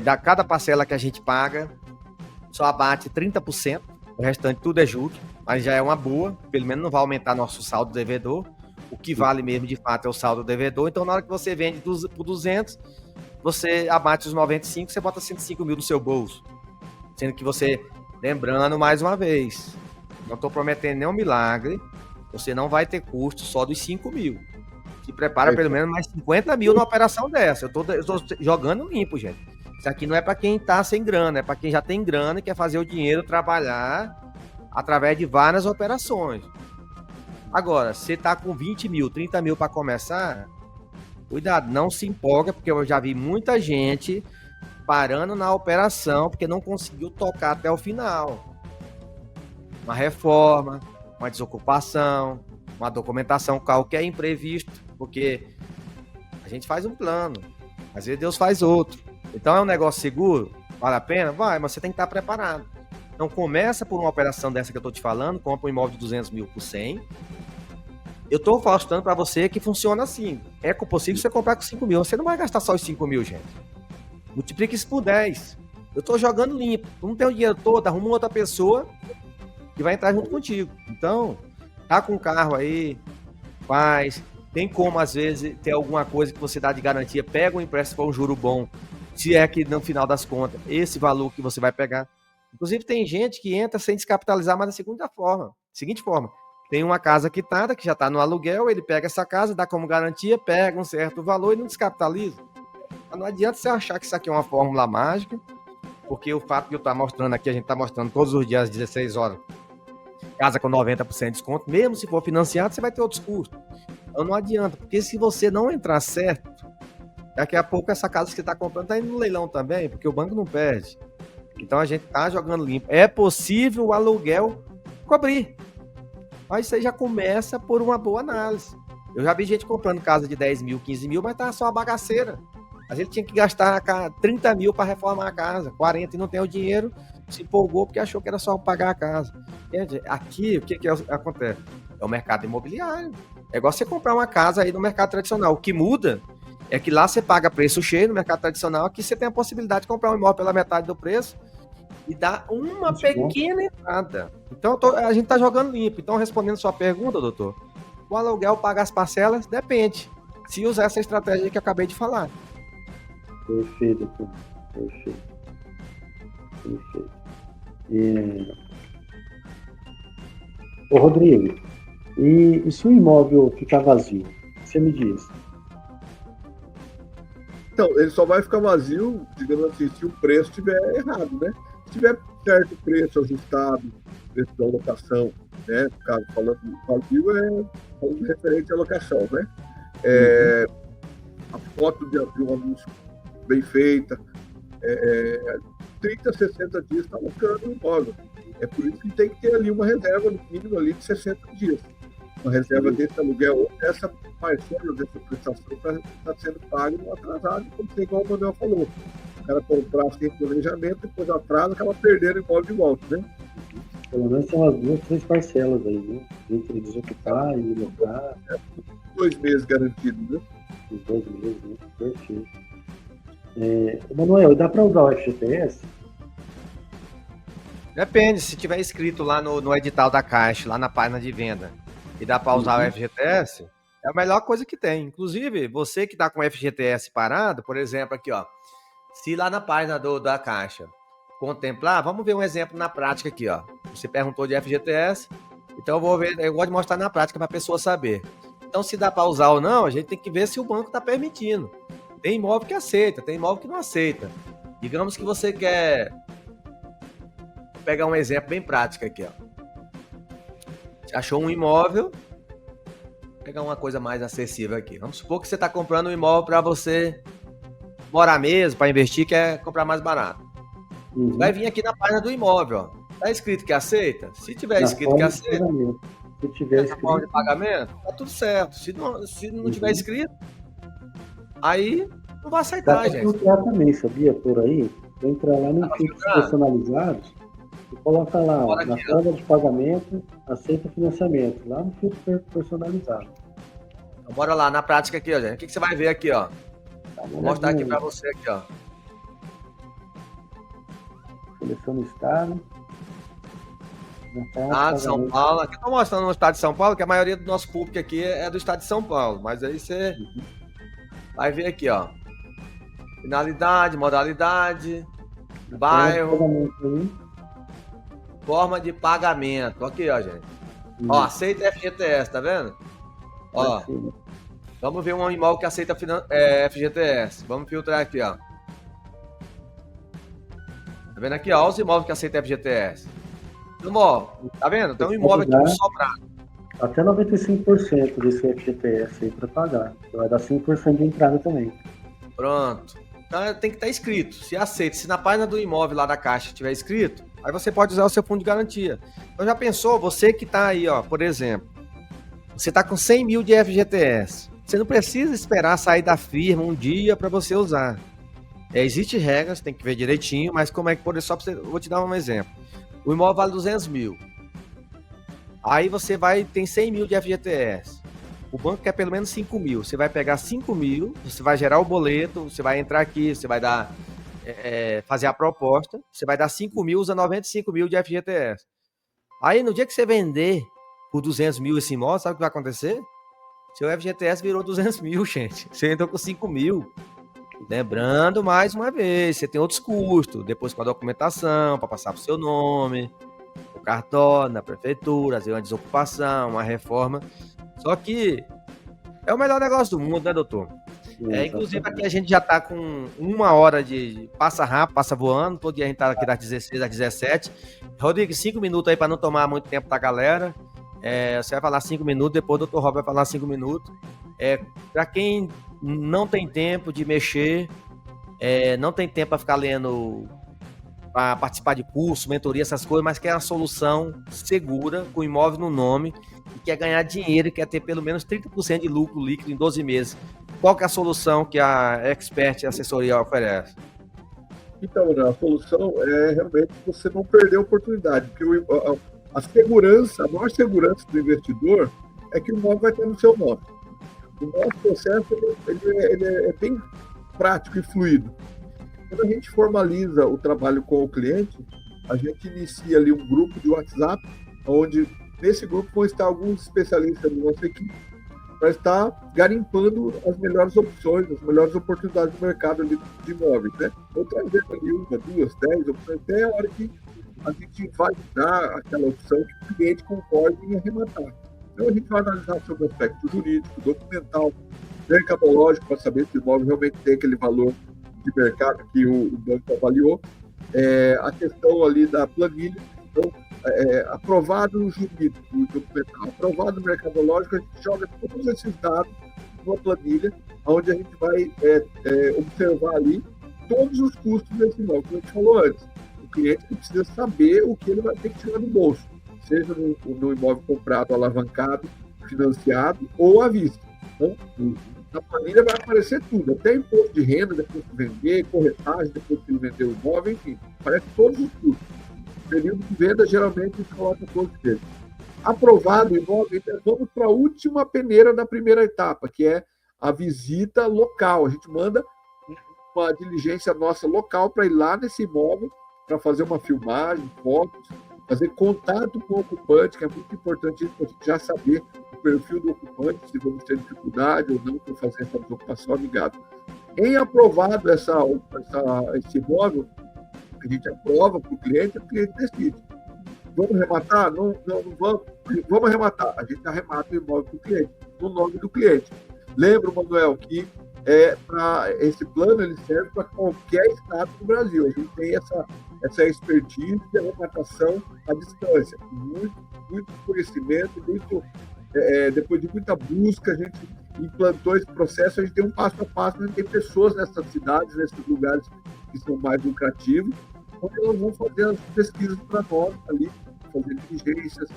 da cada parcela que a gente paga, só abate 30%, o restante tudo é juros, mas já é uma boa, pelo menos não vai aumentar nosso saldo devedor. O que vale mesmo de fato é o saldo devedor. Então, na hora que você vende por 200, você abate os 95, você bota 105 mil no seu bolso. Sendo que você, lembrando mais uma vez, não estou prometendo nenhum milagre, você não vai ter custo só dos 5 mil. Se prepara pelo menos mais 50 mil numa operação dessa. Eu tô jogando limpo, gente. Isso aqui não é para quem está sem grana, é para quem já tem grana e quer fazer o dinheiro trabalhar através de várias operações. Agora, se você está com 20 mil, 30 mil para começar, cuidado, não se empolga, porque eu já vi muita gente parando na operação porque não conseguiu tocar até o final. Uma reforma, uma desocupação, uma documentação, qualquer imprevisto, porque a gente faz um plano, às vezes Deus faz outro. Então é um negócio seguro? Vale a pena? Vai, mas você tem que estar preparado. Então começa por uma operação dessa que eu estou te falando, compra um imóvel de 200 mil por 100. Eu estou mostrando para você que funciona assim. É possível você comprar com 5 mil. Você não vai gastar só os 5 mil, gente. Multiplica isso por 10. Eu estou jogando limpo. Tu não tem o dinheiro todo, arruma outra pessoa que vai entrar junto contigo. Então, tá com o carro aí, faz. Tem como, às vezes, ter alguma coisa que você dá de garantia. Pega um empréstimo para um juro bom. Se é que, no final das contas, esse valor que você vai pegar. Inclusive, tem gente que entra sem descapitalizar, mas da seguinte forma. Tem uma casa quitada, que já está no aluguel, ele pega essa casa, dá como garantia, pega um certo valor e não descapitaliza. Mas não adianta você achar que isso aqui é uma fórmula mágica, porque o fato de eu estar mostrando aqui, a gente está mostrando todos os dias às 16 horas, casa com 90% de desconto, mesmo se for financiado, você vai ter outros custos. Então não adianta, porque se você não entrar certo, daqui a pouco essa casa que você está comprando está indo no leilão também, porque o banco não perde. Então a gente está jogando limpo. É possível o aluguel cobrir. Mas isso aí já começa por uma boa análise. Eu já vi gente comprando casa de 10 mil, 15 mil, mas tá só uma bagaceira. A gente tinha que gastar 30 mil para reformar a casa, 40 e não tem o dinheiro, se empolgou porque achou que era só pagar a casa. Gente, aqui, o que acontece? É o mercado imobiliário. É igual você comprar uma casa aí no mercado tradicional. O que muda é que lá você paga preço cheio no mercado tradicional, aqui você tem a possibilidade de comprar um imóvel pela metade do preço e dar uma pequena entrada. Então, a gente está jogando limpo. Então, respondendo sua pergunta, doutor, o aluguel paga as parcelas? Depende. Se usar essa estratégia que eu acabei de falar. Perfeito, doutor. Perfeito. Ô, Rodrigo, e se o imóvel ficar vazio? Você me diz. Então, ele só vai ficar vazio, digamos assim, se o preço estiver errado, né? Se tiver certo preço ajustado, preço da locação, né? No caso, falando vazio, falando referente à locação, né? A foto de um anúncio bem feita, 30, 60 dias está alocando o imóvel. É por isso que tem que ter ali uma reserva, no mínimo, ali de 60 dias. Uma reserva desse aluguel, ou essa parcela dessa prestação está sendo paga no atrasado, como você, igual o Manuel falou. O cara comprar sem planejamento, depois atrasa, acaba perdendo o imóvel de volta, né? Pelo menos são as 2, 3 parcelas aí, né? Entre desocupar e locar. 2 meses garantidos, né? Os 2 meses, né? Perfeito. Manuel, dá para usar o FGTS? Depende, se tiver escrito lá no edital da Caixa, lá na página de venda, e dá para usar o FGTS, é a melhor coisa que tem. Inclusive, você que está com o FGTS parado, por exemplo, aqui, ó, se lá na página da Caixa contemplar, vamos ver um exemplo na prática aqui, ó. Você perguntou de FGTS, então eu gosto de mostrar na prática para a pessoa saber. Então, se dá para usar ou não, a gente tem que ver se o banco está permitindo. Tem imóvel que aceita, tem imóvel que não aceita. Digamos que você quer pegar um exemplo bem prático aqui, ó. Você achou um imóvel, vou pegar uma coisa mais acessível aqui. Vamos supor que você está comprando um imóvel para você morar mesmo, para investir, quer comprar mais barato. Você vai vir aqui na página do imóvel, ó. Tá escrito que aceita? Se tiver escrito que aceita, se tiver essa forma de pagamento, tá tudo certo. Se não tiver escrito, aí não vai aceitar, gente. Dá também, sabia? Por aí, entra lá no filtros personalizados e coloca lá, na forma de pagamento, aceita financiamento, lá no filtro personalizado. Então, bora lá, na prática aqui, ó, gente. O que você vai ver aqui, ó? Vou mostrar aqui para você, aqui, ó. Seleciona o estado. Estado de São Paulo. Aqui eu estou mostrando no estado de São Paulo, que a maioria do nosso público aqui é do estado de São Paulo. Mas aí você vai ver aqui, ó. Finalidade, modalidade, bairro, forma de pagamento. Aqui, ó, gente. Ó, aceita FGTS, tá vendo? Ó, vamos ver um imóvel que aceita FGTS. Vamos filtrar aqui, ó. Tá vendo aqui, ó, os imóveis que aceitam FGTS. Imóvel, tá vendo? Tem um imóvel aqui no sobrado. Até 95% desse FGTS aí para pagar. Vai dar 5% de entrada também. Pronto. Então tem que estar escrito. Se aceita, se na página do imóvel lá da Caixa estiver escrito, aí você pode usar o seu fundo de garantia. Então já pensou, você que tá aí, ó, por exemplo, você tá com 100 mil de FGTS. Você não precisa esperar sair da firma um dia para você usar. Existe regras, tem que ver direitinho, mas como é que pode, só pra você, vou te dar um exemplo. O imóvel vale 200 mil. Aí você tem 100 mil de FGTS. O banco quer pelo menos 5 mil. Você vai pegar 5 mil, você vai gerar o boleto, você vai entrar aqui, você vai dar, fazer a proposta, você vai dar 5 mil, usa 95 mil de FGTS. Aí no dia que você vender por 200 mil esse imóvel, sabe o que vai acontecer? Seu FGTS virou 200 mil, gente. Você entrou com 5 mil. Lembrando, mais uma vez, você tem outros custos. Depois com a documentação, para passar para o seu nome, o cartório, na prefeitura, às vezes uma desocupação, uma reforma. Só que é o melhor negócio do mundo, né, doutor? Inclusive aqui a gente já está com 1 hora de... Passa rápido, passa voando. Todo dia a gente está aqui das 16 às 17. Rodrigo, 5 minutos aí para não tomar muito tempo da galera. Você vai falar 5 minutos, depois o doutor Rob vai falar 5 minutos. Para quem não tem tempo de mexer, não tem tempo para ficar lendo, para participar de curso, mentoria, essas coisas, mas quer uma solução segura, com imóvel no nome, e quer ganhar dinheiro e quer ter pelo menos 30% de lucro líquido em 12 meses. Qual que é a solução que a Expert Assessoria oferece? Então, a solução é realmente você não perder a oportunidade, porque a segurança, a maior segurança do investidor é que o imóvel vai ter no seu nome. O nosso processo ele é bem prático e fluido. Quando a gente formaliza o trabalho com o cliente, a gente inicia ali um grupo de WhatsApp, onde nesse grupo vão estar alguns especialistas da nossa equipe para estar garimpando as melhores opções, as melhores oportunidades do mercado ali de imóveis, né? Ou trazendo ali 1, 2, 10 opções, até a hora que a gente vai dar aquela opção que o cliente concorde em arrematar. Então a gente vai analisar sobre o aspecto jurídico, documental, mercadológico, para saber se o imóvel realmente tem aquele valor de mercado que o banco avaliou, a questão ali da planilha, então, aprovado no jurídico, no documental, aprovado no mercadológico, a gente joga todos esses dados numa planilha, onde a gente vai observar ali todos os custos desse imóvel, como a gente falou antes. O cliente precisa saber o que ele vai ter que tirar do bolso, seja no imóvel comprado, alavancado, financiado ou à vista. Então, na planilha vai aparecer tudo, até imposto de renda depois que vender, corretagem depois que ele vendeu o imóvel, enfim, aparece todos os custos. No período de venda, geralmente, a gente coloca todos eles. Aprovado o imóvel, então vamos para a última peneira da primeira etapa, que é a visita local. A gente manda uma diligência nossa local para ir lá nesse imóvel, para fazer uma filmagem, fotos, fazer contato com o ocupante, que é muito importante para a gente já saber o perfil do ocupante, se vamos ter dificuldade ou não para fazer essa desocupação amigada. Em aprovado esse imóvel, a gente aprova para o cliente decide. Vamos arrematar? Não vamos. Vamos arrematar. A gente arremata o imóvel para o cliente, no nome do cliente. Lembra, Manuel, que esse plano ele serve para qualquer estado do Brasil. A gente tem essa expertise de arrematação à distância. Muito conhecimento, depois de muita busca, a gente implantou esse processo. A gente tem um passo a passo, a gente tem pessoas nessas cidades, nesses lugares que são mais lucrativos, onde elas vão fazer as pesquisas para nós ali, fazer diligências,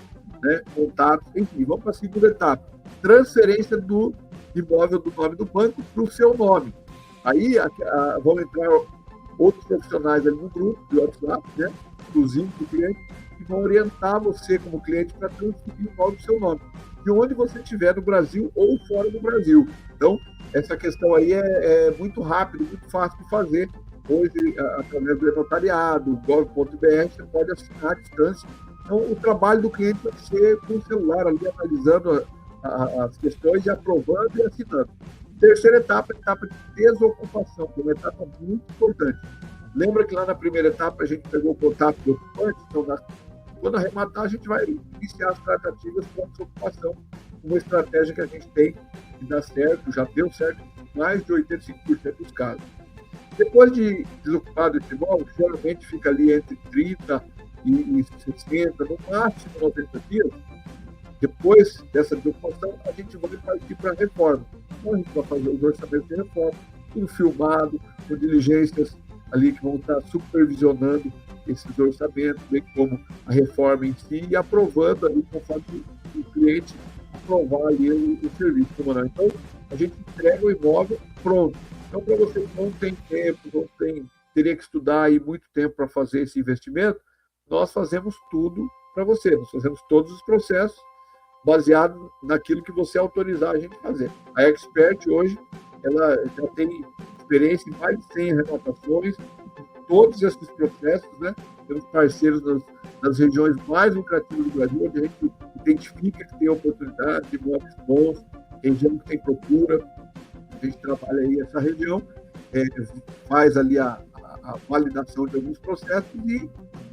né, contatos, enfim. Vamos para a segunda etapa. Transferência do imóvel do nome do banco para o seu nome. Aí vão entrar outros profissionais ali no grupo de WhatsApp, né, inclusive do cliente, que vão orientar você como cliente para transferir o imóvel do seu nome, de onde você estiver no Brasil ou fora do Brasil. Então, essa questão aí é muito rápido, muito fácil de fazer. Hoje, através do notariado, gov.br, você pode assinar à distância. Então, o trabalho do cliente vai ser com o celular ali, analisando as questões e aprovando e assinando. Terceira etapa, a etapa de desocupação, que é uma etapa muito importante. Lembra que lá na primeira etapa a gente pegou o contato do ocupante? Então, quando arrematar, a gente vai iniciar as tratativas para a desocupação, uma estratégia que a gente tem que dá certo, já deu certo, mais de 85% dos casos. Depois de desocupado esse imóvel, geralmente fica ali entre 30 e 60, no máximo 90 dias. Depois dessa desocupação, a gente vai partir para a reforma. Então, a gente vai fazer os orçamentos de reforma, tudo filmado, com diligências ali que vão estar supervisionando esses orçamentos, bem como a reforma em si, e aprovando ali, conforme o cliente aprovar ali o serviço. Então, a gente entrega o imóvel pronto. Então, para você que não tem tempo, teria que estudar aí muito tempo para fazer esse investimento, nós fazemos tudo para você. Nós fazemos todos os processos baseado naquilo que você autorizar a gente fazer. A Expert hoje, ela já tem experiência em mais de 100 renovações, todos esses processos, né? Temos parceiros nas regiões mais lucrativas do Brasil, onde a gente identifica que tem oportunidade de imóveis bons, região que tem procura. A gente trabalha aí essa região, faz ali a validação de alguns processos e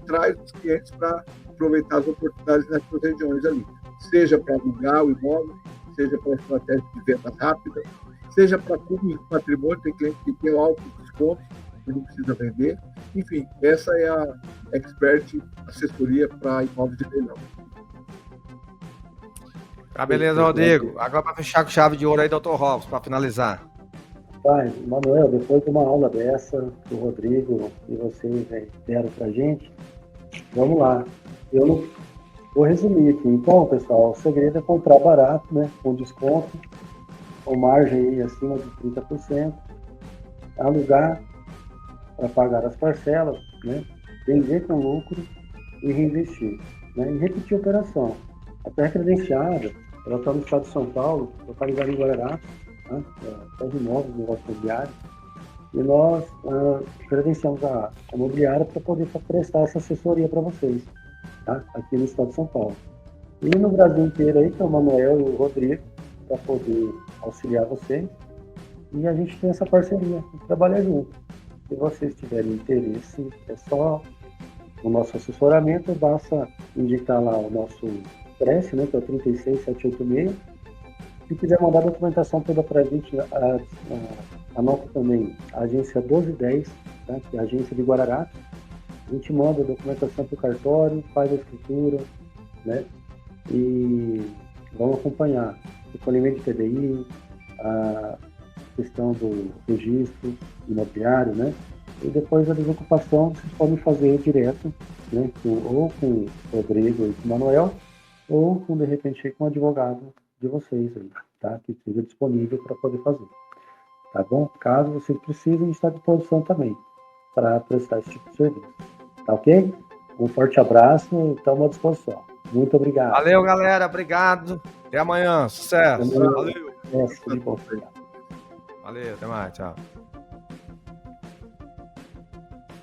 traz os clientes para aproveitar as oportunidades nessas regiões ali. Seja para alugar o imóvel, seja para estratégia de venda rápida, seja para cúmulo de patrimônio, tem cliente que tem alto desconto e não precisa vender. Enfim, essa é a Expert Assessoria para imóveis de leilão. Tá, beleza, Rodrigo. Agora para fechar com chave de ouro aí, Dr. Robson, para finalizar. Pai, Manuel, depois de uma aula dessa, que o Rodrigo e vocês deram pra gente, vamos lá. Eu não vou resumir aqui. Então, pessoal, o segredo é comprar barato, né? Com desconto, com margem aí acima de 30%, alugar para pagar as parcelas, né? Vender com lucro e reinvestir, né? E repetir a operação. A terra credenciada, ela está no estado de São Paulo, localizada em Guararapes, né? Terra imóveis, negócio imobiliário, e nós credenciamos a imobiliária para poder prestar essa assessoria para vocês, tá? Aqui no estado de São Paulo. E no Brasil inteiro aí, que é o Manuel e o Rodrigo, para poder auxiliar vocês. E a gente tem essa parceria, a gente trabalha junto. Se vocês tiverem interesse, é só o nosso assessoramento, basta indicar lá o nosso preço, né, que é o 36786. Se quiser mandar a documentação toda para a gente, anota também a agência 1210, tá, que é a agência de Guararapes. A gente manda a documentação para o cartório, faz a escritura, né, e vamos acompanhar o recolhimento de PDI, a questão do registro imobiliário, né? E depois a desocupação vocês podem fazer direto, né? Ou com o Rodrigo e com o Manuel, ou com, de repente, com o advogado de vocês aí, tá? Que esteja disponível para poder fazer. Tá bom? Caso vocês precisem, a gente está à disposição também para prestar esse tipo de serviço. Tá ok? Um forte abraço e estamos à disposição. Muito obrigado. Valeu, galera. Obrigado. Até amanhã. Sucesso. Valeu. Tudo de bom. Obrigado. Valeu, até mais. Tchau.